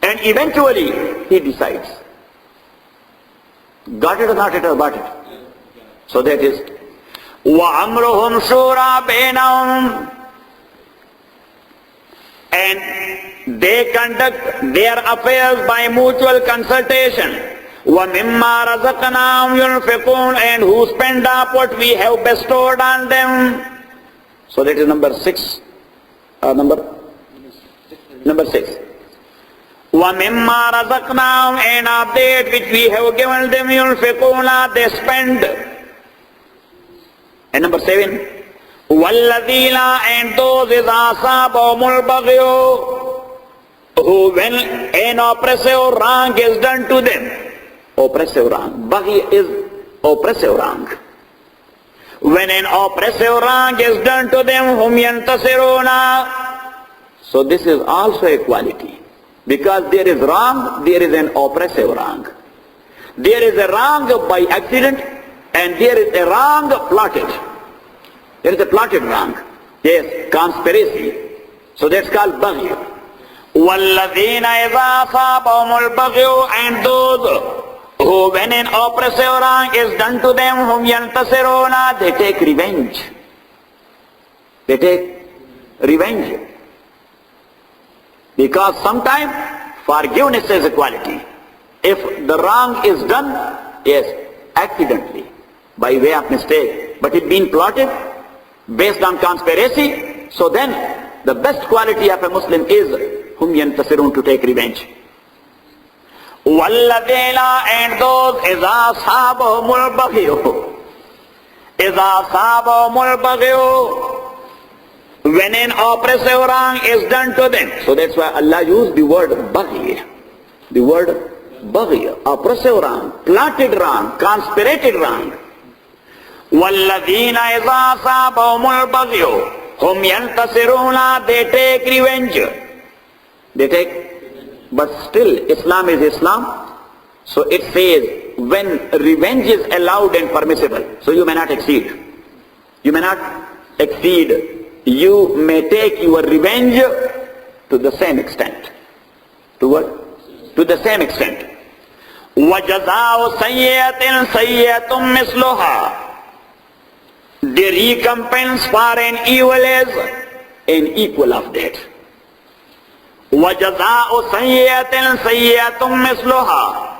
And eventually he decides. Got it or not it or got it? So that is وَأَمْرُهُمْ شُورَى بَيْنَهُمْ. And they conduct their affairs by mutual consultation. وَمِمَّا رَزَقْنَاهُمْ يُنْفِقُونَ. And who spend up what we have bestowed on them. So that is number 6. Number 6. وَمِمَّا رَزَقْنَاهُمْ. And of that which we have given them, يُنْفِقُونَ, they spend. And number 7. وَالَّذِينَ. And those إِذَا أَصَابَهُمُ الْبَغْيُ, who when an oppressive wrong is done to them. Oppressive wrong. Baghi is oppressive wrong. When an oppressive wrong is done to them, هُمْ يَنْتَصِرُونَ. So this is also a quality. Because there is wrong, there is an oppressive wrong. There is a wrong by accident, and there is a wrong plotted. There is a plotted wrong. Yes, conspiracy. So that's called baghi. وَالَّذِينَ إِذَا أَصَابَهُمُ الْبَغْيُ. And those who when an oppressive wrong is done to them, هُمْ يَنْتَصِرُونَ, they take revenge. They take revenge. Because sometimes forgiveness is a quality. If the wrong is done, yes, accidentally, by way of mistake, but it being plotted based on conspiracy, so then the best quality of a Muslim is hum yantasirun, to take revenge. وَالَّذِينَ. And those إِذَا أَصَابَهُمُ الْبَغْيُ. إِذَا أَصَابَهُمُ الْبَغْيُ. When an oppressive wrong is done to them. So that's why Allah used the word baghi. The word baghi, oppressive wrong, plotted wrong, conspirated wrong. وَالَّذِينَ إِذَا أَصَابَهُمُ الْبَغْيُ هُمْ يَنْتَصِرُونَ. They take revenge. They take. But still Islam is Islam. So it says when revenge is allowed and permissible, so you may not exceed. You may not exceed. You may take your revenge to the same extent. To what? To the same extent. وَجَزَاءُ سَيِّئَةٍ سَيِّئَةٌ مِثْلُهَا. The recompense for an evil is an equal of that. وَجَزَاءُ سَيِّئَةٍ سَيِّئَةٌ مِثْلُهَا.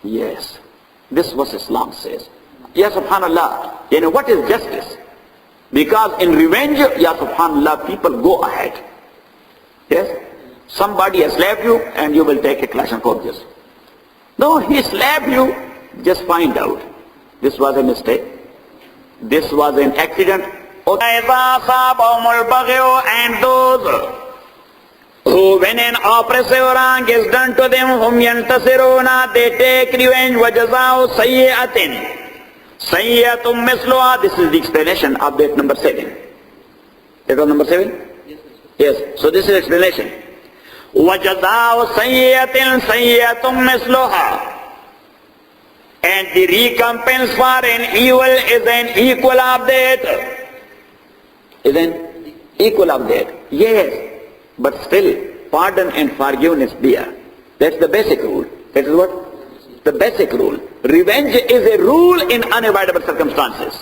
Yes, this was Islam says. Ya subhanallah, you know what is justice? Because in revenge, ya subhanallah, people go ahead. Yes? Somebody has slapped you and you will take a clash and for this. No, he slapped you. Just find out. This was a mistake. This was an accident. And those who when an oppressive wrong is done to them, hum yantasiruna, they take revenge. Wajazao sayyatin. Sayyatum misluha. This is the explanation of that number 7. That was number 7? Yes. So this is explanation. وَجَزَاءُ سَيِّئَةٍ سَيِّئَةٌ مِثْلُهَا. And the recompense for an evil is an equal of that. Is an equal of that. Yes. But still, pardon and forgiveness there. That's the basic rule. That is what? The basic rule. Revenge is a rule in unavoidable circumstances.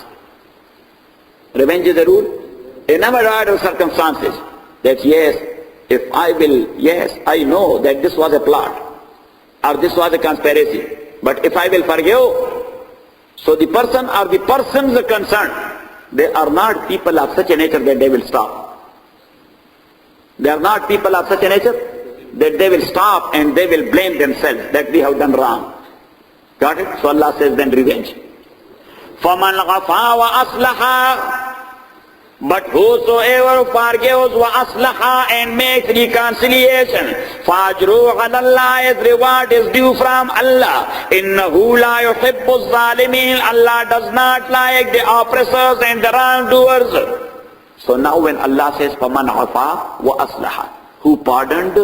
Revenge is a rule in unavoidable circumstances. That yes, if I will, yes, I know that this was a plot or this was a conspiracy. But if I will forgive, so the person or the persons concerned, they are not people of such a nature that they will stop. They are not people of such a nature that they will stop and they will blame themselves that we have done wrong. Got it? So Allah says then revenge. فَمَنْ غَفَى وَأَصْلَحَا. But whosoever forgives وَأَصْلَحَا and makes reconciliation, فَأَجْرُهُ عَلَى اللَّهِ, his reward is due from Allah. إِنَّهُ لَا يُحِبُّ الظَّالِمِينَ. Allah does not like the oppressors and the wrongdoers. So now when Allah says فَمَنْ عَفَى وَأَصْلَحَا, who pardoned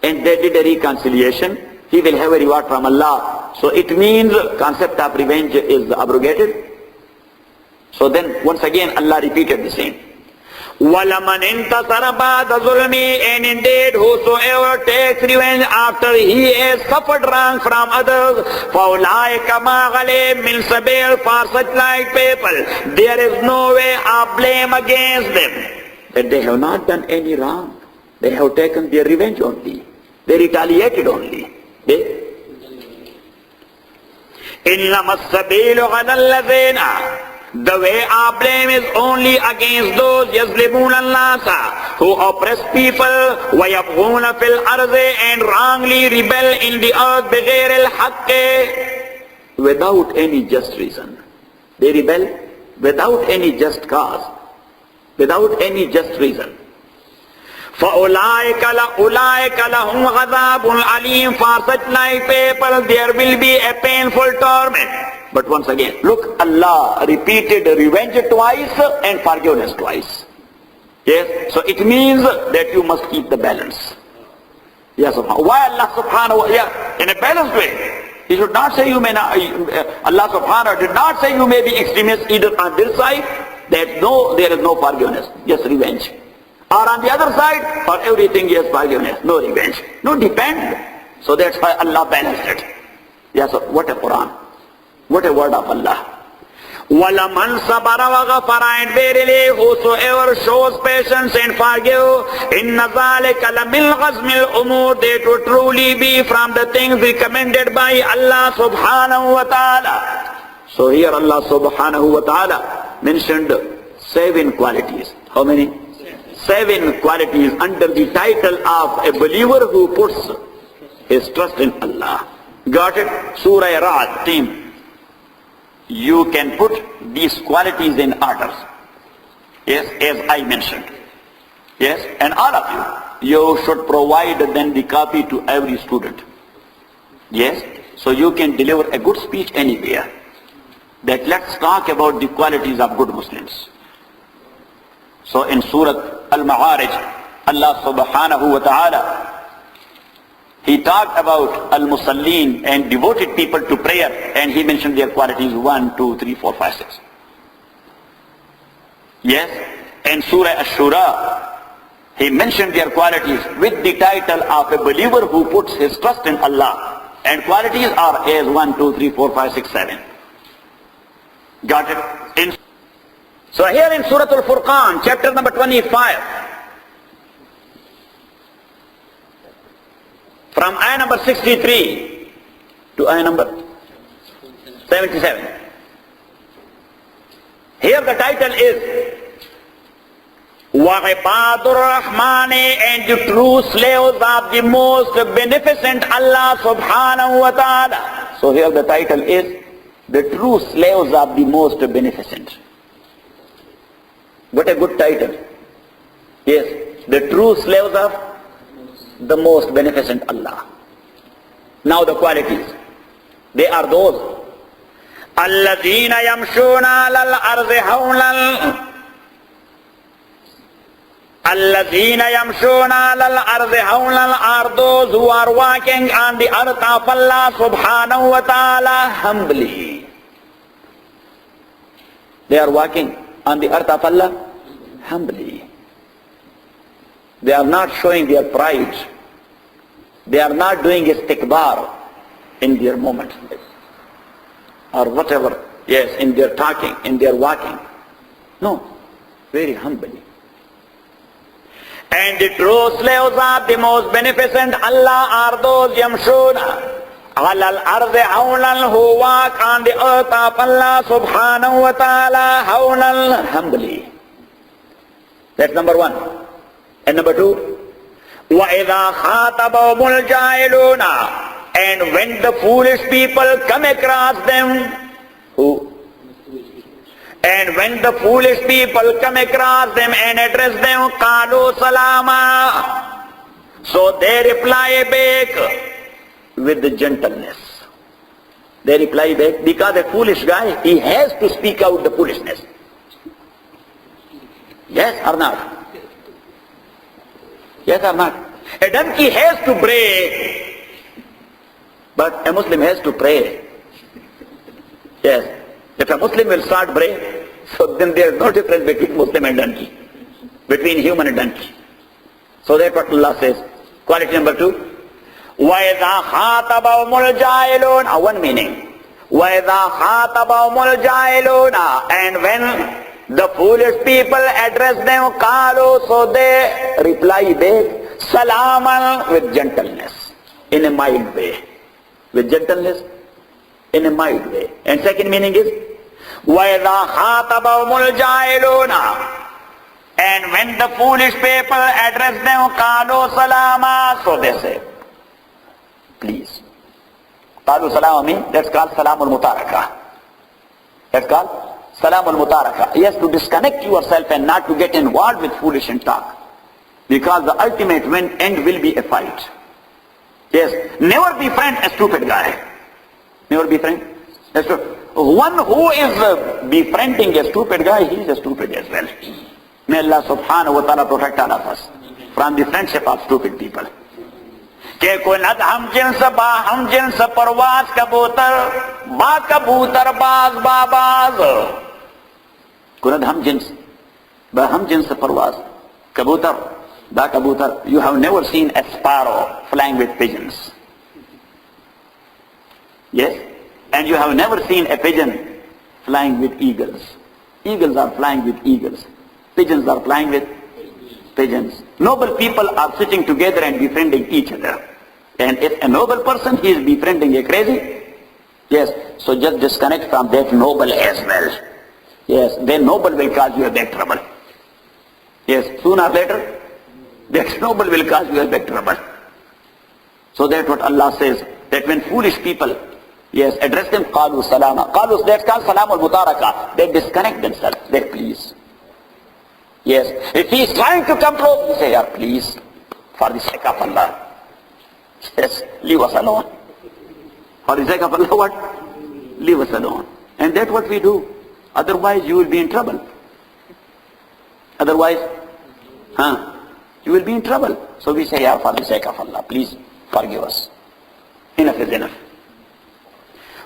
and they did a reconciliation, he will have a reward from Allah. So it means concept of revenge is abrogated. So then once again Allah repeated the same. وَلَمَنْ انْتَصَرَ بَعْدَ ظُلْمِهِ. And indeed whosoever takes revenge after he has suffered wrong from others, فَأُولَٰئِكَ مَا عَلَيْهِم مِّن سَبِيلٍ. For such like people, there is no way of blame against them. That they have not done any wrong. They have taken their revenge only. They retaliated only. إِنَّمَا السَّبِيلُ عَلَى الَّذِينَ. The way of blame is only against those يَظْلِمُونَ النَّاسَ, who oppress people, وَيَبْغُونَ فِي الْأَرْضِ, and wrongly rebel in the earth, بِغَيْرِ الْحَقِّ, without any just reason. They rebel without any just cause, without any just reason. فَأُولَٰئِكَ لَهُمْ عَذَابٌ أَلِيمٌ. For such like people there will be a painful torment. But once again, look, Allah repeated revenge twice and forgiveness twice. Yes, so it means that you must keep the balance. Yes, why Allah subhanahu wa ta'ala? In a balanced way. He should not say you may not, Allah subhanahu wa ta'ala did not say you may be extremist either on this side, that no, there is no forgiveness, just revenge. Or on the other side, for everything yes, forgiveness, no revenge. No, depend. So that's why Allah balanced it. Yes, so what a Quran. What a word of Allah. وَلَمَنْ صَبَرَ وَغَفَرَ. And verily whosoever shows patience and forgive, إِنَّ ذَلِكَ لَمِنْ غَزْمِ الْأُمُورِ. That would truly be from the things recommended by Allah subhanahu wa ta'ala. So here Allah subhanahu wa ta'ala mentioned 7 qualities. How many? 7 qualities under the title of a believer who puts his trust in Allah. Got it? Surah Ra'd, team. You can put these qualities in orders. Yes, as I mentioned. Yes, and all of you should provide then the copy to every student. Yes, so you can deliver a good speech anywhere. That let's talk about the qualities of good Muslims. So in Surah Al-Ma'arij, Allah subhanahu wa ta'ala, He talked about al-musallin and devoted people to prayer, and he mentioned their qualities 1, 2, 3, 4, 5, 6. Yes, and Surah Ash-Shura, he mentioned their qualities with the title of a believer who puts his trust in Allah. And qualities are as 1, 2, 3, 4, 5, 6, 7. Got it? So here in Surah Al-Furqan, chapter number 25, from ayah number 63 to ayah number 77. Here the title is وَعِبَادُ الرَّحْمَنِ, and the true slaves of the most beneficent Allah subhanahu wa ta'ala. So here the title is The True Slaves of the Most Beneficent. What a good title. Yes, the true slaves of the most beneficent Allah. Now the qualities. They are those. الَّذِينَ يَمْشُونَ عَلَى الْأَرْضِ هَوْنًا. الَّذِينَ يَمْشُونَ عَلَى الْأَرْضِ هَوْنًا are those who are walking on the earth of Allah subhanahu wa ta'ala humbly. They are walking on the earth of Allah humbly. They are not showing their pride. They are not doing istikbar in their movement or whatever. Yes, in their talking, in their walking. No, very humbly. And the true slaves of the most beneficent Allah are those yamshuna alal ardi hawlan, who walk on the earth of Allah subhanahu wa ta'ala hawlan, humbly. That's number one. And number two, وَإِذَا خَاطَبَهُمُ الْجَاهِلُونَ, and when the foolish people come across them, who? And when the foolish people come across them and address them, قَالُوا سَلَامًا, so they reply back with the gentleness. They reply back because a foolish guy, he has to speak out the foolishness. Yes or not? Yes or not? A donkey has to bray, but a Muslim has to pray. Yes. If a Muslim will start bray, so then there is no difference between Muslim and donkey, between human and donkey. So that's what Allah says. Quality number two. وَإِذَا خَاطَبَهُمُ الْجَاهِلُونَ, one meaning. وَإِذَا خَاطَبَهُمُ الْجَاهِلُونَ, and when the foolish people address them, قَالُوا, so they reply back, salaman, with gentleness, in a mild way. With gentleness, in a mild way. And second meaning is, وَإِذَا خَاطَبَهُمُ الْجَاهِلُونَ, and when the foolish people address them, قَالُوا سَلَامًا, so they say, please. قَالُوا سَلَامًا means, that's called salamul mutaraka. That's called salamul mutaraka. Yes, to disconnect yourself and not to get involved with foolish and talk. Because the ultimate end will be a fight. Yes, never befriend a stupid guy. Never befriend a stupid. One who is befriending a stupid guy, he is a stupid as well. May Allah subhanahu wa ta'ala protect all of us from the friendship of stupid people. کہ کند ہم جنس با ہم جنس پرواز کبوتر با کبوتر باز با باز. کند ہم جنس با ہم جنس پرواز کبوتر با کبوتر. You have never seen a sparrow flying with pigeons. Yes? And you have never seen a pigeon flying with eagles. Eagles are flying with eagles. Pigeons are flying with pigeons. Noble people are sitting together and befriending each other. And if a noble person, he is befriending a crazy, yes, so just disconnect from that noble as well. Yes, then noble will cause you a big trouble. Yes, sooner or later, that noble will cause you a big trouble. So that's what Allah says, that when foolish people, yes, address them, قَالُوا سَلَامًا. قَالُوا, that's called salamul mutaraka. They disconnect themselves, they please. Yes, if he is trying to come close, he say, yeah, please, for the sake of Allah. Yes, leave us alone. For the sake of Allah, what? Leave us alone. And that's what we do. Otherwise, you will be in trouble. Otherwise, you will be in trouble. So we say, yeah, for the sake of Allah, please forgive us. Enough is enough.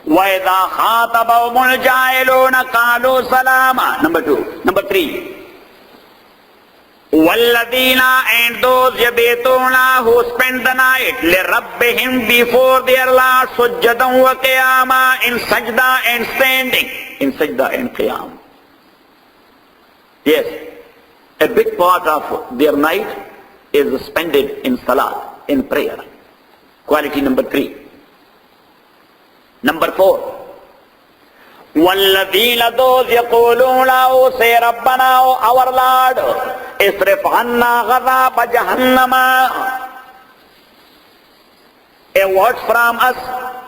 وَإِذَا خَاطَبَهُمُ الْجَاهِلُونَ قَالُوا سَلَامًا. Number two. Number three. وَالَّذِينَ, and those يَبِيتُونَ, who spend the night لِرَبِّهِمْ, before their Lord, سُجَّدًا وَقِيَامًا, in sajda and standing, in sajda and qiyam. Yes, a big part of their night is spent in salah, in prayer. Quality number three. Number four. وَالَّذِينَ, those يَقُولُونَ, who say, رَبَّنَا, our Lord, isrif anna ghadab jahannama. A word from us,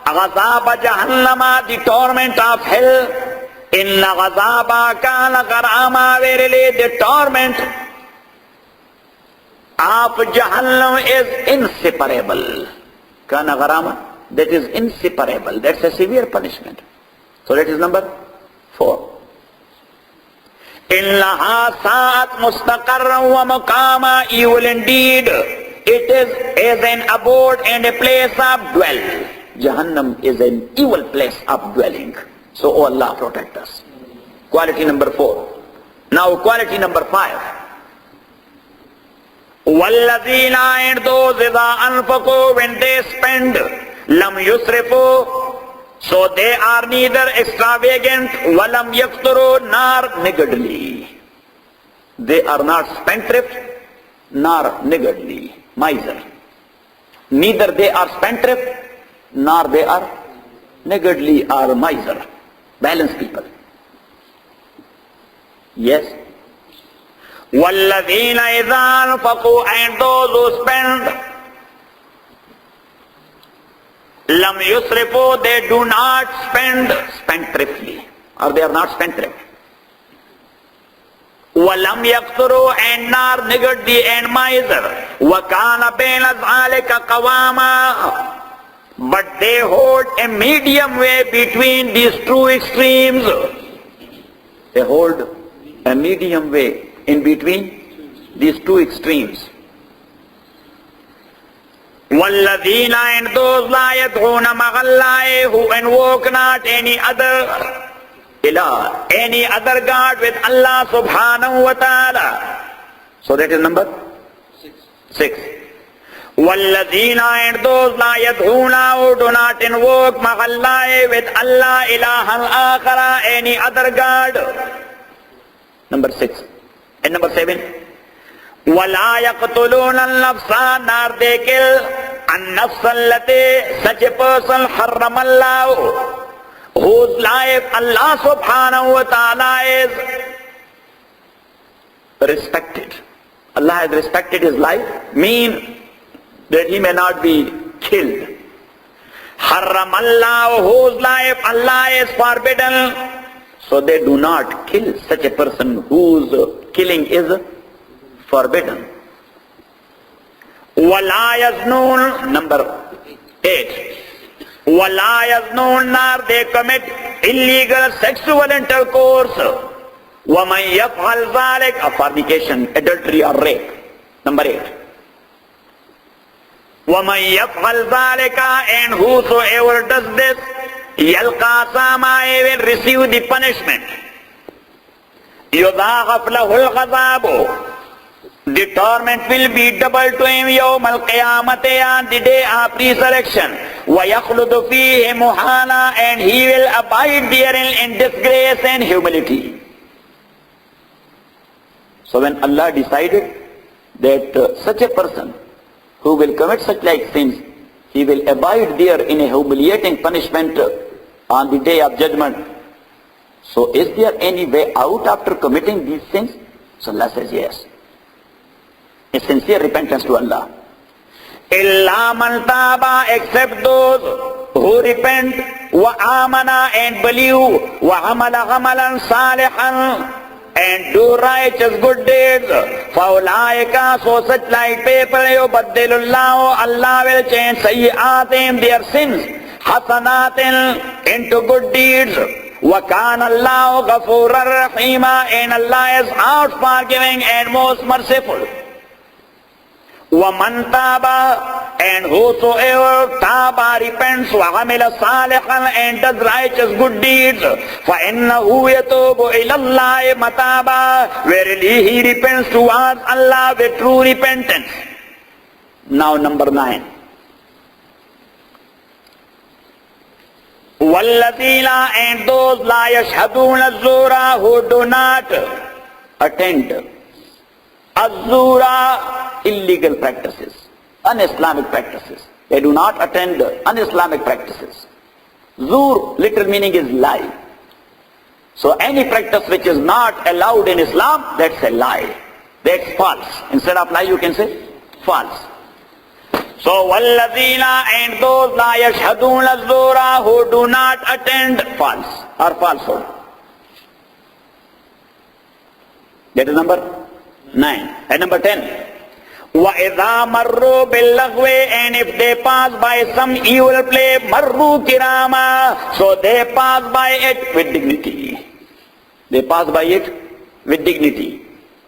ghadab jahannama, the torment of hell. Inna ghadaba kana gharama, verily the torment of Jahannam is inseparable. Kana gharama, that is inseparable. That's a severe punishment. So that is number 4. Innaha sa'at mustaqarran wa muqama, evil indeed. It is as an abode and a place of dwell. Jahannam is an evil place of dwelling. So, oh Allah, protect us. Quality number 4. Now, quality number 5. وَالَّذِينَ, and those إِذَا أَنفَقُوا, when they spend, لَمْ يُسْرِفُوا, so they are neither extravagant, وَلَمْ يَقْتُرُوا, nor niggardly. They are not spendthrift, nor niggardly, miser. Neither they are spendthrift, nor they are niggardly or miser. Balanced people. Yes. وَالَّذِينَ إِذَا أَنفَقُوا, and those who spend, لَمْ يُسْرِفُوا, they do not spend spendthriftly, or they are not spendthrift. وَلَمْ يَقْتُرُوا, and nor niggardly and miser. وَكَانَ بَيْنَ ذَلِكَ قَوَامًا, but they hold a medium way between these two extremes. They hold a medium way in between these two extremes. وَالَّذِينَ, and those لَا يَدْعُونَ مَعَ اللَّهِ, who invoke not any other ilah, any other God with Allah subhanahu wa ta'ala. So that is number 6. وَالَّذِينَ, and those لَا يَدْعُونَ, who do not invoke مَعَ اللَّهِ, with Allah, ilahan akhara, any other God. Number 6. And number 7. وَلَا يَقْتُلُونَ النَّفْسَ, nor they kill النَّفْسَ الَّتِي, such a person حَرَّمَ اللَّهُ, whose life Allah subhanahu wa ta'ala is respected. Allah has respected his life, mean that he may not be killed. حَرَّمَ اللَّهُ, whose life Allah is forbidden. So they do not kill such a person whose killing is forbidden. وَلَا يَزْنُونَ, number 8. وَلَا يَزْنُونَ, nor they commit illegal sexual intercourse. وَمَنْ يَفْعَلْ ذَلِكَ, fornication, adultery or rape. Number 8. وَمَنْ يَفْعَلْ ذَلِكَ, and whosoever does this, يَلْقَى سَامًا, he will receive the punishment. يُضَاعَفْ لَهُ الْغَضَابُ, the torment will be double to him يَوْمَ الْقِيَامَةِ, on the day of resurrection. وَيَخْلُدُ فِيهِ مُهَانًا, and he will abide therein in disgrace and humility. So when Allah decided that such a person who will commit such like sins, he will abide there in a humiliating punishment on the day of judgment. So is there any way out after committing these sins? So Allah says yes. A sincere repentance to Allah. إِلَّا مَنْ تَابَ, except those who repent, وَآمَنَا, and believe, وَعَمَلَ غَمَلًا صَالِحًا, and do righteous good deeds. فَأُولَٰئِكَ, so such like people, يُبَدِّلُ اللَّهُ, Allah will change سَيِّئَاتِهِمْ, their sins, حَسَنَاتٍ, into good deeds. وَكَانَ اللَّهُ غَفُورًا رَحِيمًا, and Allah is out forgiving and most merciful. وَمَنْ تَابَ, and whosoever taba, repents, وَعَمِلَ صَالِحًا, and does righteous good deeds, فَإِنَّهُ يَتُوبُ إِلَى اللَّهِ مَتَابًا, verily he repents towards Allah with true repentance. Now number 9. وَالَّذِينَ, and those لَا يَشْهَدُونَ الزُّورَ, who do not attend Az-zura, illegal practices, un-Islamic practices. They do not attend un-Islamic practices. Zur, literal meaning is lie. So any practice which is not allowed in Islam, that's a lie. That's false. Instead of lie, you can say false. So, وَالَّذِينَ and those لَا يَشْهَدُونَ الزُّورَ who do not attend. False or falsehood. That is number 9. And number 10. وَإِذَا مَرُّوا بِاللَّغْوِ and if they pass by some evil play, مَرُّوا كِرَامًا so they pass by it with dignity. They pass by it with dignity.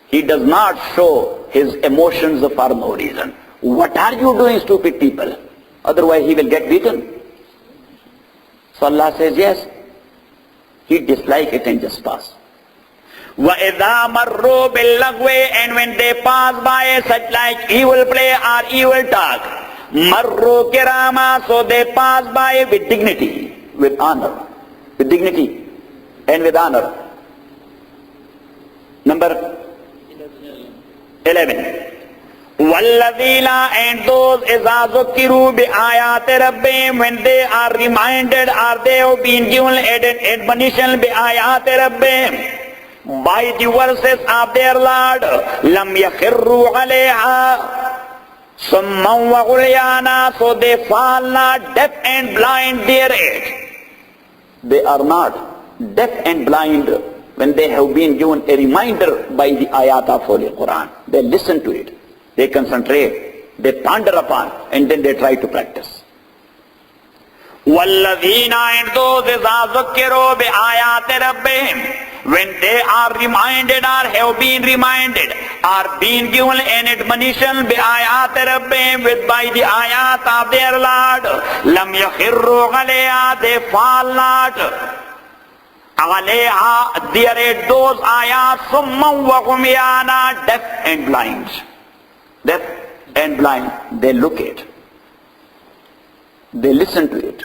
He does not show his emotions for no reason. What are you doing, stupid people? Otherwise he will get beaten. So Allah says, yes, he dislikes it and just pass. وَإِذَا مَرُّوا بِاللَّغْوِ and when they pass by such like evil play or evil talk, مَرُّوا كِرَامًا so they pass by with dignity, with honor, with dignity and with honor. Number 11. وَالَّذِينَ and those إِذَا ذُكِّرُوا بِآيَاتِ رَبِّهِمْ when they are reminded or they have been given admonition بِآيَاتِ رَبِّهِمْ by the verses of their Lord, لَمْ يَخِرُّوا عَلَيْهَا سُمًّا وَعُمْيَانًا so they fall not deaf and blind thereat. They are not deaf and blind when they have been given a reminder by the ayat of Holy Quran. They listen to it, they concentrate, they ponder upon, and then they try to practice. وَالَّذِينَ and those إِذَا ذُكِّرُوا بِآيَاتِ رَبِّهِمْ when they are reminded or have been reminded or been given an admonition بِآيَاتِ رَبِّهِمْ with by the ayat of their Lord, لَمْ يَخِرُّوا عَلَيْهَا they fall not عَلَيْهَا thereat those ayat سُمًّا وَعُمْيَانًا deaf and blind. Deaf and blind, they look at, they listen to it,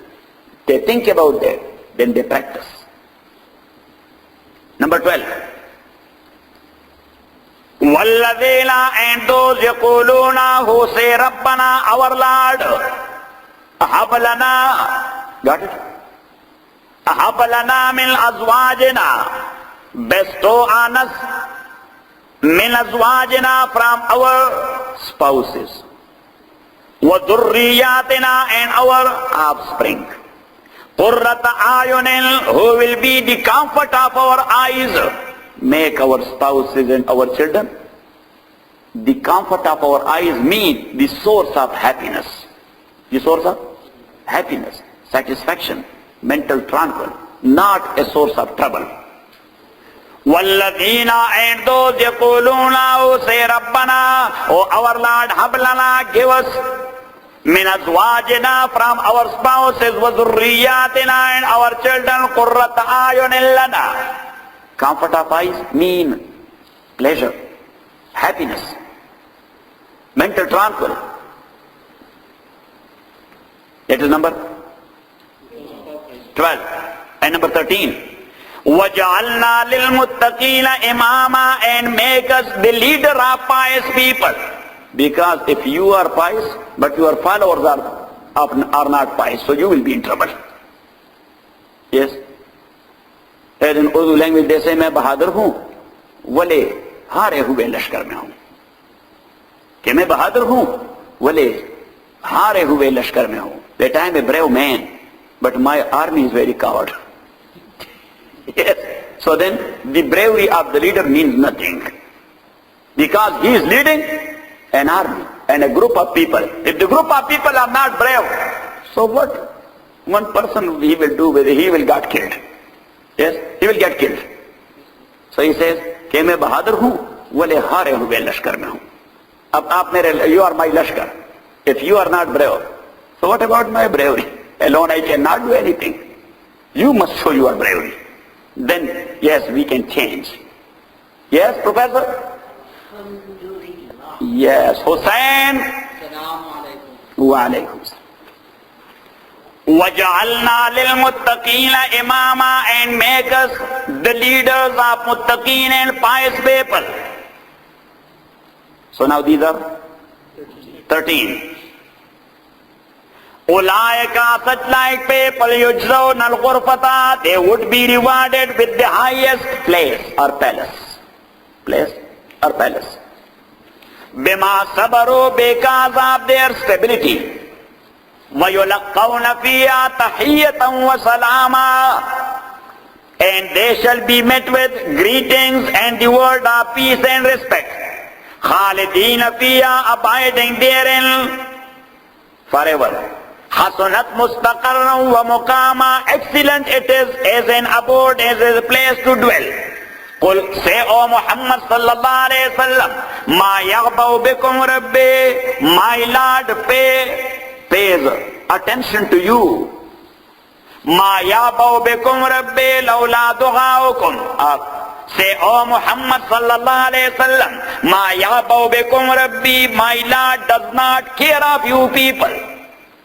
they think about that, then they practice. Number 12. وَالَّذِينَ and those يَقُولُونَ who say رَبَّنَا our Lord أَهَبْ لَنَا Got it? أَهَبْ لَنَا مِنْ أَزْوَاجِنَا bestow on us مِنْ أَزْوَاجِنَا from our spouses. وَذُرِّيَّاتِنَا and our offspring. قُرَّةَ أَعْيُنٍ who will be the comfort of our eyes. Make our spouses and our children the comfort of our eyes, mean the source of happiness. The source of happiness, satisfaction, mental tranquil, not a source of trouble. وَالَّذِينَ and those يَقُولُونَ who say رَبَّنَا O our Lord هَبْ لَنَا give us مِنْ أَزْوَاجِنَا from our spouses وَذُرِّيَّاتِنَا and our children قُرَّةَ أَعْيُنٍ لَنَا. Comfort of eyes mean pleasure, happiness, mental tranquil. That is number 12. And number 13. وَجَعَلْنَا لِلْمُتَّقِينَ إِمَامًا and make us the leader of pious people. Because if you are pious, but your followers are not pious, so you will be in trouble. Yes. As in Urdu language they say, मैं बहादुर हूँ, वले हारे हुए लश्कर में हूँ. कि मैं बहादुर हूँ, वले हारे हुए लश्कर में हूँ. That I am a brave man, but my army is very coward. Yes. So then the bravery of the leader means nothing. Because he is leading an army and a group of people. If the group of people are not brave, so what one person he will do with it? He will get killed. Yes, he will get killed. So he says, कि मैं बहादुर हूँ, वले हारे हुए लश्कर में हूँ. अब आप मेरे, you are my Lashkar. If you are not brave, so what about my bravery? Alone I cannot do anything. You must show your bravery. Then, yes, we can change. Yes, Professor? Yes, Hussain. Wa alaikum salam. وَجَعَلْنَا لِلْمُتَّقِينَ إِمَامًا and make us the leaders of muttaqeen and pious people. So now these are 13. أُولَٰئِكَ such like people يُجْزَوْنَ الْغُرْفَةَ they would be rewarded with the highest Place or palace. Place or palace. Bima sabaru, because of their stability. وَيُلَقَّوْنَ فِيهَا تَحِيَّةً وَسَلَامًا, and they shall be met with greetings and the word of peace and respect. خَالِدِينَ فِيهَا, abiding therein forever. حَسُنَتْ مُسْتَقَرًّا وَمُقَامًا, excellent it is as an abode, as a place to dwell. قل, say, O Muhammad sallallahu alayhi wa sallam, مَا يَغْبَوْ بِكُمْ رَبِّي, my Lord pays attention to you. مَا يَغْبَوْ بِكُمْ رَبِّي لَوْلَا دُعَاؤُكُمْ, say, O Muhammad sallallahu alayhi wa sallam, مَا يَغْبَوْ بِكُمْ رَبِّي, my Lord does not care of you people.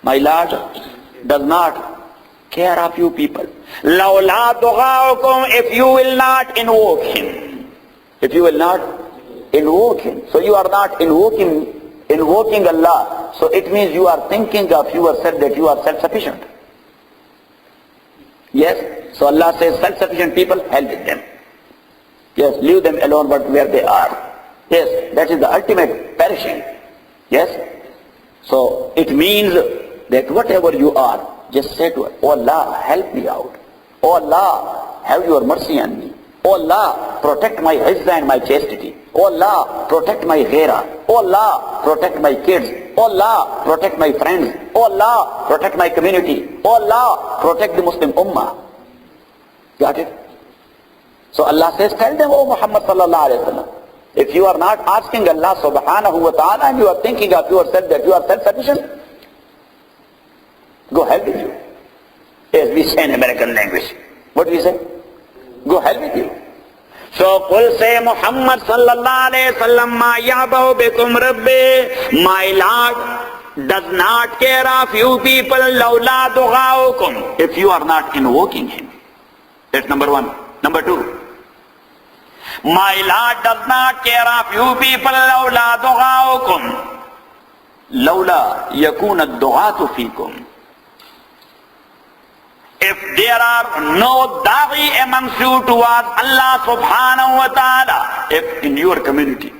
My Lord does not care of you people. لَوْلَا دُعَاؤُكُمْ, if you will not invoke Him. If you will not invoke Him. So you are not invoking Allah. So it means you are thinking of yourself that you are self-sufficient. Yes? So Allah says self-sufficient people, help with them. Yes, leave them alone but where they are. Yes, that is the ultimate perishing. Yes? So it means that whatever you are, just say to Oh Allah, help me out. Oh Allah, have your mercy on me. Oh Allah, protect my izzah and my chastity. Oh Allah, protect my ghaira. Oh Allah, protect my kids. Oh Allah, protect my friends. Oh Allah, protect my community. Oh Allah, protect the Muslim ummah. Got it? So Allah says, tell them, O Muhammad sallallahu alayhi wa sallam, if you are not asking Allah subhanahu wa ta'ala and you are thinking of yourself that you are self-sufficient, go hell with you. As we say in American language. What do we say? Go hell with you. So, qul, say Muhammad sallallahu alayhi wa sallam, ma ya'bahu bikum rabbi, my Lord does not care of you people, lawla dughaukum, if you are not invoking Him. That's number one. Number two, my Lord does not care of you people, lawla dughaukum, lawla yakuna ad-dughatu fikum. If there are no da'i amongst you towards Allah subhanahu wa ta'ala, if in your community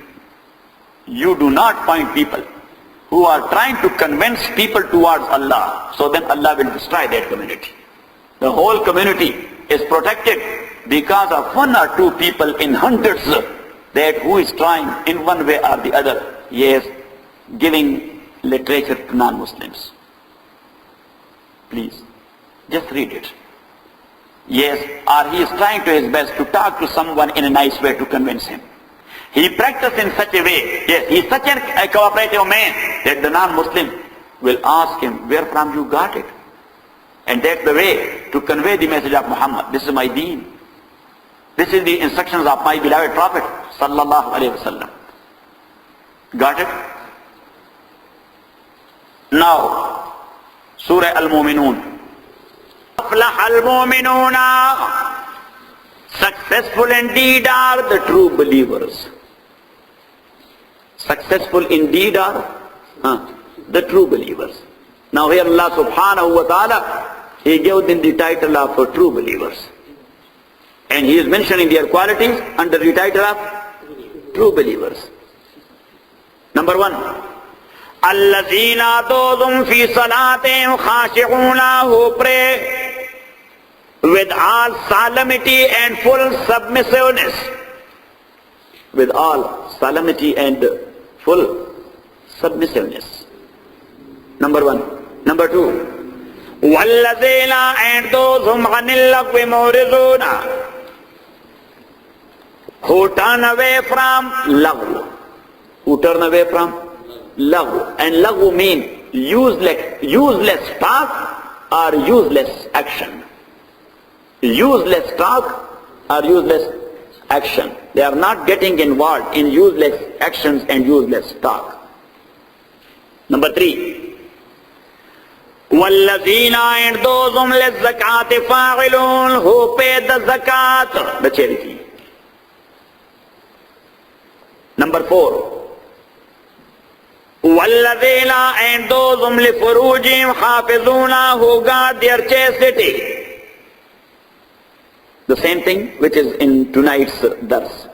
you do not find people who are trying to convince people towards Allah, so then Allah will destroy that community. The whole community is protected because of one or two people in hundreds that who is trying in one way or the other, yes, giving literature to non-Muslims. Please. Just read it. Yes, or he is trying to his best to talk to someone in a nice way to convince him. He practices in such a way, yes, he is such a cooperative man that the non-Muslim will ask him, where from you got it? And that's the way to convey the message of Muhammad. This is my deen. This is the instructions of my beloved Prophet sallallahu alayhi wa sallam. Got it? Now, Surah Al-Mu'minun. Successful indeed are the true believers. Successful indeed are the true believers. Now here Allah subhanahu wa ta'ala, He gave them the title of true believers. And He is mentioning their qualities under the title of true believers. Number one, Allazina dozum fi salatihim khashi'una, who pray with all solemnity and full submissiveness. With all solemnity and full submissiveness. Number one. Number two, Wallazina, and those whom anil lagwi muriduna, who turn away from lagwu. Who turn away from lagwu. And lagwu means useless talk or useless action. Useless talk or useless action. They are not getting involved in useless actions and useless talk. Number three, Wallazina, and those whom lizzakati fa'ilun, who pay the zakat, the charity. Number four, Wallazina, and those whom lifurujim hafizuna, who guard their chastity. The same thing which is in tonight's dars.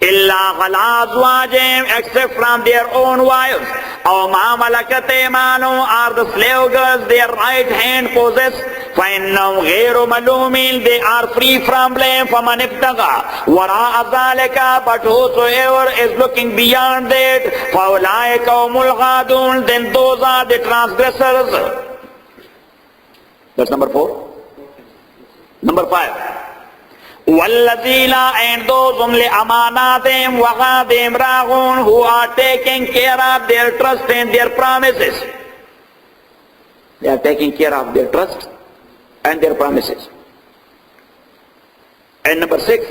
illa ala azwajihim, except from their own wives, aw ma malakat aymanuhum, are the slave girls their right hand possess, فإنهم غير ملومين, they are free from blame. فمن ابتغى وراء ذلك, but whosoever is looking beyond that, فأولئك هم الغادون, then those are the transgressors. That's number 4. Number 5. وَالَّذِينَ, and those only أَمَانَاتِهِمْ وَغَادِهِمْ رَاغُونَ, who are taking care of their trust and their promises. They are taking care of their trust and their promises. And number 6.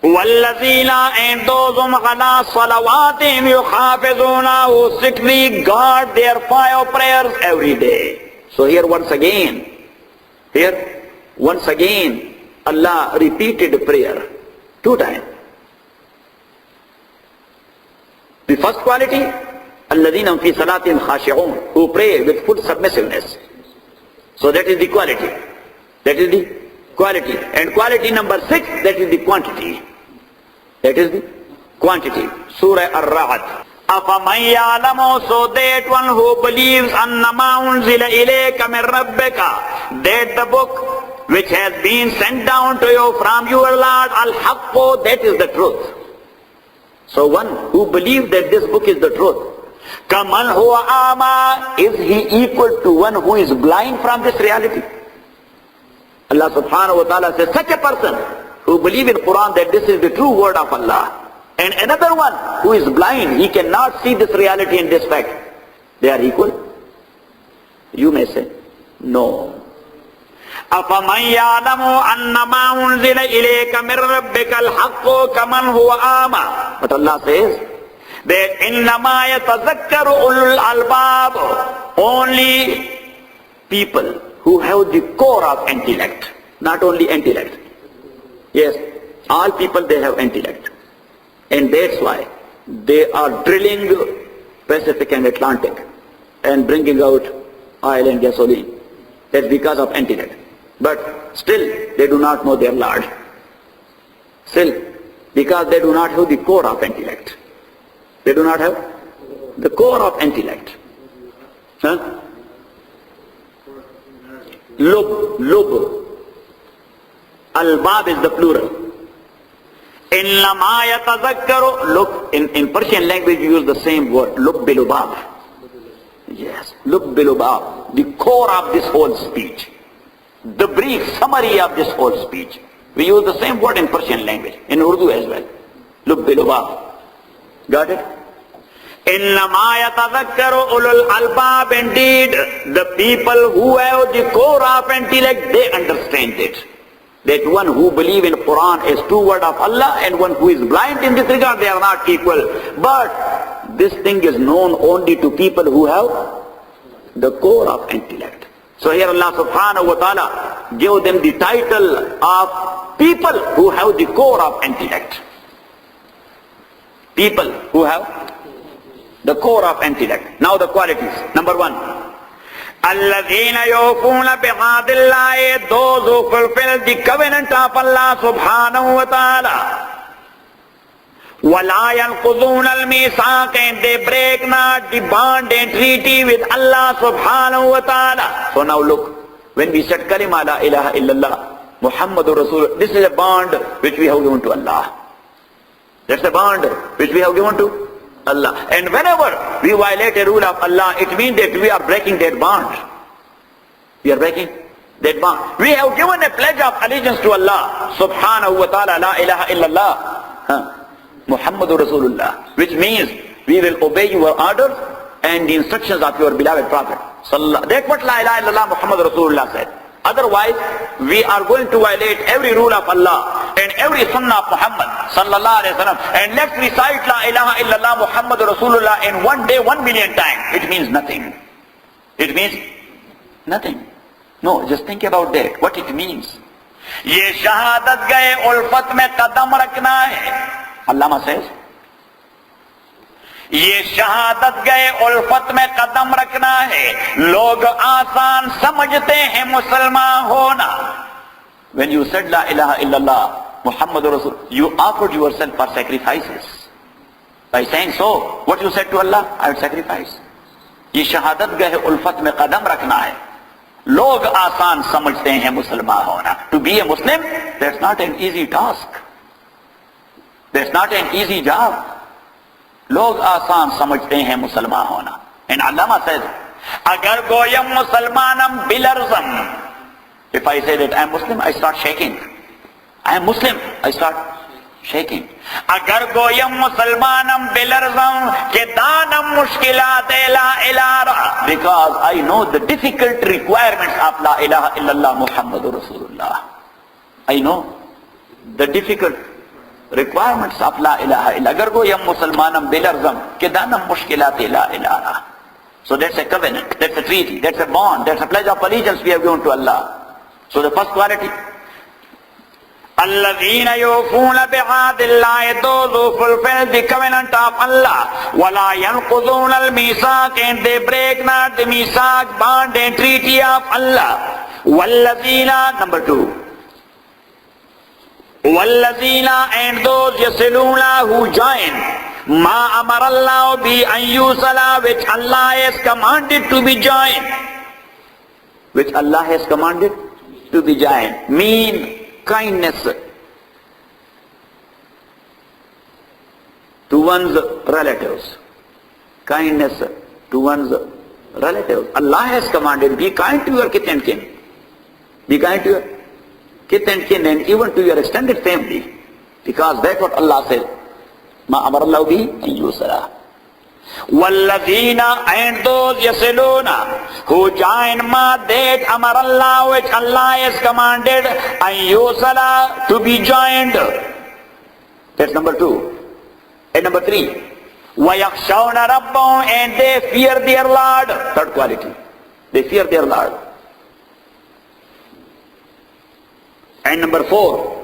وَالَّذِينَ, and those عَلَى صَلَوَاتِهِمْ يُحَافِظُونَ, who strictly guard their 5 prayers every day. So here once again, Allah repeated prayer 2 times. The first quality, الَّذِينَ فِي صَلَاتِهِمْ خَاشِعُونَ, who pray with full submissiveness. So that is the quality. That is the quality. And quality number 6, that is the quantity. That is the quantity. Surah Ar-Ra'd. أَفَمَنْ يَعْلَمُ, so that one who believes أَنَّمَا أُنزِلَ إِلَيْكَ مِنْ رَبِّكَ, that the book which has been sent down to you from your Lord, al-haqqu, that is the truth. So one who believes that this book is the truth, kaman huwa ama, is he equal to one who is blind from this reality? Allah subhanahu wa ta'ala says, such a person who believes in Quran that this is the true word of Allah, and another one who is blind, he cannot see this reality and this fact, they are equal? You may say, no. أَفَمَنْ يَعْلَمُ أَنَّمَا أُنزِلَ إِلَيْكَ مِنْ رَبِّكَ الْحَقُّ كَمَنْ هُوَ آمَى. But Allah says that إِنَّمَا يَتَذَكَّرُ أُولُو الْأَلْبَابِ, only people who have the core of intellect, not only intellect. Yes, all people, they have intellect. And that's why they are drilling Pacific and Atlantic and bringing out oil and gasoline. That's because of intellect. But still, they do not know their Lord. Still, because they do not have the core of intellect. They do not have the core of intellect. Huh? Lub. Al-Bab is the plural. إِنَّمَا يَتَذَكَّرُ, Look, in Persian language you use the same word, Lub bilubab. Yes, Lub bilubab, the core of this whole speech. The brief summary of this whole speech. We use the same word in Persian language, in Urdu as well. Lub bilubab. Got it? إِنَّمَا يَتَذَكَّرُ أُولُو الْأَلْبَابِ, indeed, the people who have the core of intellect, they understand it. That one who believes in Quran as true word of Allah and one who is blind in this regard, they are not equal. But this thing is known only to people who have the core of intellect. So here Allah subhanahu wa ta'ala gave them the title of people who have the core of intellect. People who have the core of intellect. Now the qualities. Number 1. الَّذِينَ يَوْفُونَ بِعَهْدِ اللَّهِ, those who fulfill the covenant of Allah subhanahu wa ta'ala. وَلَا يَنْقُضُونَ الْمِيثَاقَ, and they break not the bond and treaty with Allah subhanahu wa ta'ala. So now look, when we said kalima la ilaha illallah, Muhammadur Rasul, this is a bond which we have given to Allah. That's a bond which we have given to Allah. And whenever we violate a rule of Allah, it means that we are breaking that bond. We are breaking that bond. We have given a pledge of allegiance to Allah subhanahu wa ta'ala, la ilaha illallah, Muhammadur Rasulullah, which means we will obey your orders and the instructions of your beloved Prophet. That's what la ilaha illallah Muhammadur Rasulullah said. Otherwise, we are going to violate every rule of Allah and every sunnah of Muhammad sallallahu alayhi wa sallam. And let's recite la ilaha illallah Muhammadur Rasulullah in one day 1 million times. It means nothing. It means nothing. No, just think about that, what it means. ये शहादत गए उल्फत में कदम रखना है. Allama says, ये शहादत गए उल्फत में कदम रखना है. लोग आसान समझते हैं मुसलमान होना. when you said la ilaha illallah, Muhammad Rasul. You offered yourself for sacrifices. By saying so, what you said to Allah? I will sacrifice. ये शहादत गए उल्फत में कदम रखना है. लोग आसान समझते हैं मुसलमान होना. To be a Muslim, that's not an easy task. That's not an easy job. लोग आसान समझते हैं मुसलमान होना. And Allama says, अगर गोयम मुसलमानम बिलर्जम. If I say that I am Muslim, I start shaking. I am Muslim, I start shaking. अगर गोयम मुसलमानम बिलर्जम के दानम मुश्किलात ला इलाहा. Because I know the difficult requirements of La ilaha illallah Muhammadur Rasulullah. I know the difficult requirements of La ilaha illallah. अगर गोयम मुसलमानम बिलर्जम के दानम मुश्किलात ला इलाहा. So that's a covenant, that's a treaty, that's a bond, that's a pledge of allegiance we have given to Allah. So the first quality, الذين يوفون بعهد الله, those who fulfill the covenant of Allah. ولا ينقضون الميثاق, and they break not the mithaq, bond and treaty of Allah. والذين, number 2, والذين, and those يصلون who join ما أمر الله به أن يوصل, which Allah has commanded to be joined. Which Allah has commanded to be joined. Mean kindness to one's relatives. Kindness to one's relatives. Allah has commanded, be kind to your kith and kin. Be kind to your kith and kin, and even to your extended family. Because that's what Allah says. Ma amar Allah bi an yusra. Walladina, and those yasiluna who join ma that amar Allah, which Allah has commanded an yusala, to be joined. That's number 2. And number 3, wayakhshawna rabbahum, and they fear their Lord. Third quality, they fear their Lord. And number 4,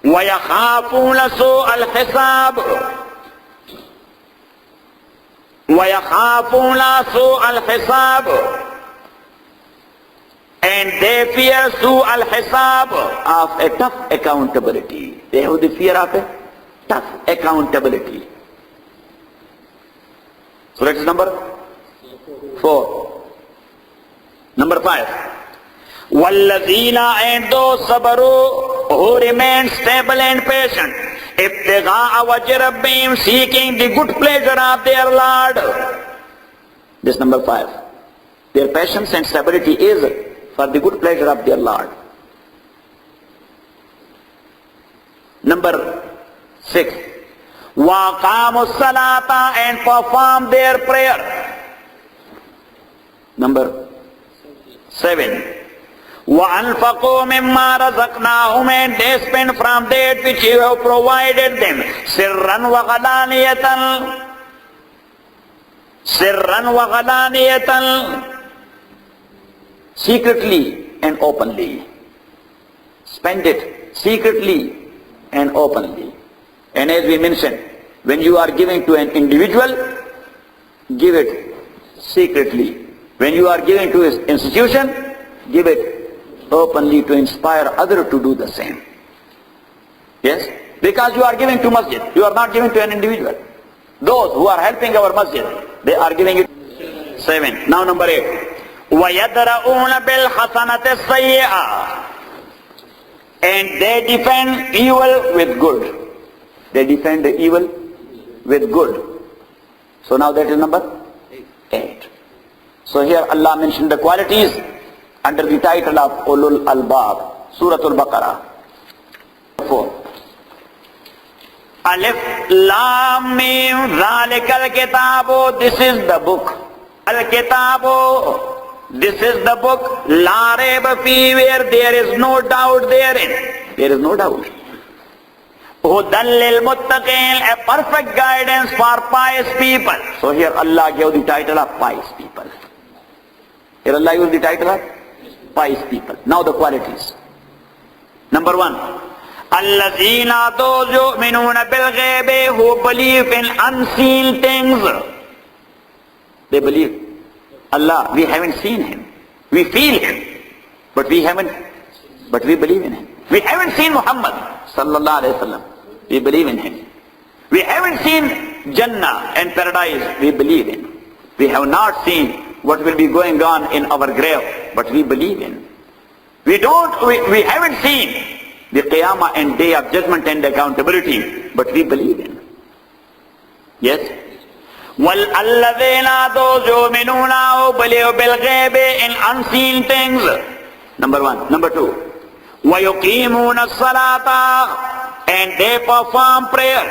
وَيَخَافُونَ سُوءَ الْحِسَابِ. وَيَخَافُونَ سُوءَ الْحِسَابِ, and they fear سُوءَ الْحِسَابِ, of a tough accountability. They have the fear of a tough accountability. So that's number 4. Number 5, وَالَّذِينَ, and those sabaru, who remain stable and patient, ibtigha'a wajhi rabbihim, seeking the good pleasure of their Lord. This number 5. Their patience and stability is for the good pleasure of their Lord. Number 6. وَأَقَامُوا الصَّلَاةَ, and perform their prayer. Number 7. وَأَنْفَقُوا مِمَّا رَزَقْنَاهُمْ, and they spend from that which you have provided them. سِرًّا وَغَلَانِيَةً. سِرًّا وَغَلَانِيَةً, secretly and openly. Spend it secretly and openly. And as we mentioned, when you are giving to an individual, give it secretly. When you are giving to an institution, give it openly to inspire others to do the same. Yes? Because you are giving to masjid, you are not giving to an individual. Those who are helping our masjid, they are giving it. 7. Now number 8. وَيَدْرَؤُونَ بِالْحَسَنَةِ السَّيِّئَةِ, and they defend evil with good. They defend the evil with good. So now that is number 8. So here Allah mentioned the qualities under the title of Ulul Albab, Surah Al-Baqarah. 4. Alif Lam Mim, Zalikal Kitabu, this is the book. Al-Kitabu, this is the book. La Raiba Fi, where there is no doubt therein. There is no doubt. Hudan lil Muttaqin, a perfect guidance for pious people. So here Allah gave the title of pious people. Here Allah used the title of pious people. Now the qualities. Number 1, Allazina, those yu'minuna bil ghaibi, who believe in unseen things. They believe Allah, we haven't seen him. We feel him, but we believe in him. We haven't seen Muhammad sallallahu alaihi wasallam. We believe in him. We haven't seen Jannah and paradise. We believe in. We have not seen what will be going on in our grave, but we believe in. We haven't seen the Qiyamah and day of judgment and accountability, but we believe in. Yes? وَالَّذِينَ those يُؤْمِنُونَ who believe بِالْغَيْبِ in unseen things. Number one. Number two. وَيُقِيمُونَ الصَّلَاةَ and they perform prayer.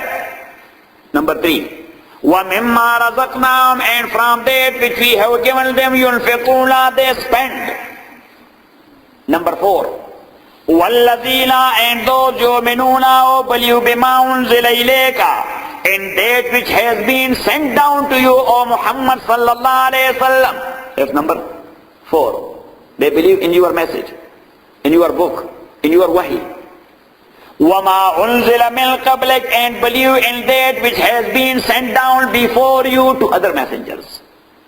Number three. وَمِمَّا رَزَقْنَاهُمْ and from that which we have given them يُنْفِقُونَ they spend. Number four. وَالَّذِينَ and those يُؤْمِنُونَ who believe بِمَا أُنزِلَ إِلَيْكَ in that which has been sent down to you, O Muhammad sallallahu alayhi wa sallam. That's number four. They believe in your message, in your book, in your wahi. وَمَا أُنزِلَ مِنْ قَبْلِكَ and believe in that which has been sent down before you to other messengers.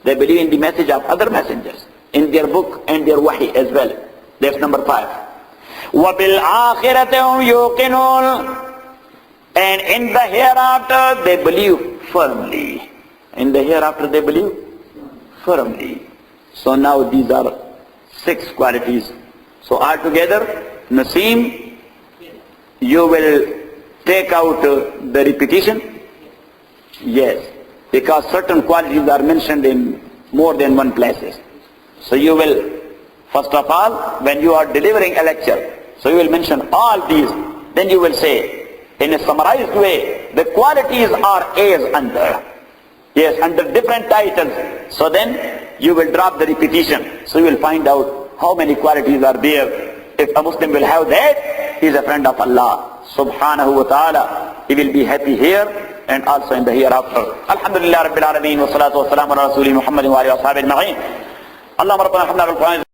They believe in the message of other messengers, in their book and their wahi as well. That's number five. وَبِالْآخِرَةِ هُمْ يُوقِنُونَ and in the hereafter they believe firmly. In the hereafter they believe firmly. So now these are 6 qualities. So altogether, Naseem, you will take out the repetition? Yes, because certain qualities are mentioned in more than one places. So you will, first of all, when you are delivering a lecture, so you will mention all these, then you will say, in a summarized way, the qualities are as under. Yes, under different titles. So then you will drop the repetition. So you will find out how many qualities are there. If a Muslim will have that, he is a friend of Allah subhanahu wa ta'ala. He will be happy here and also in the hereafter. Alhamdulillah Rabbil Alameen wa salatu wa salamu ala Rasulih Muhammadin wa alihi wa sahbihi ajma'in. Allahumma rabbana hamdana bil Qur'an.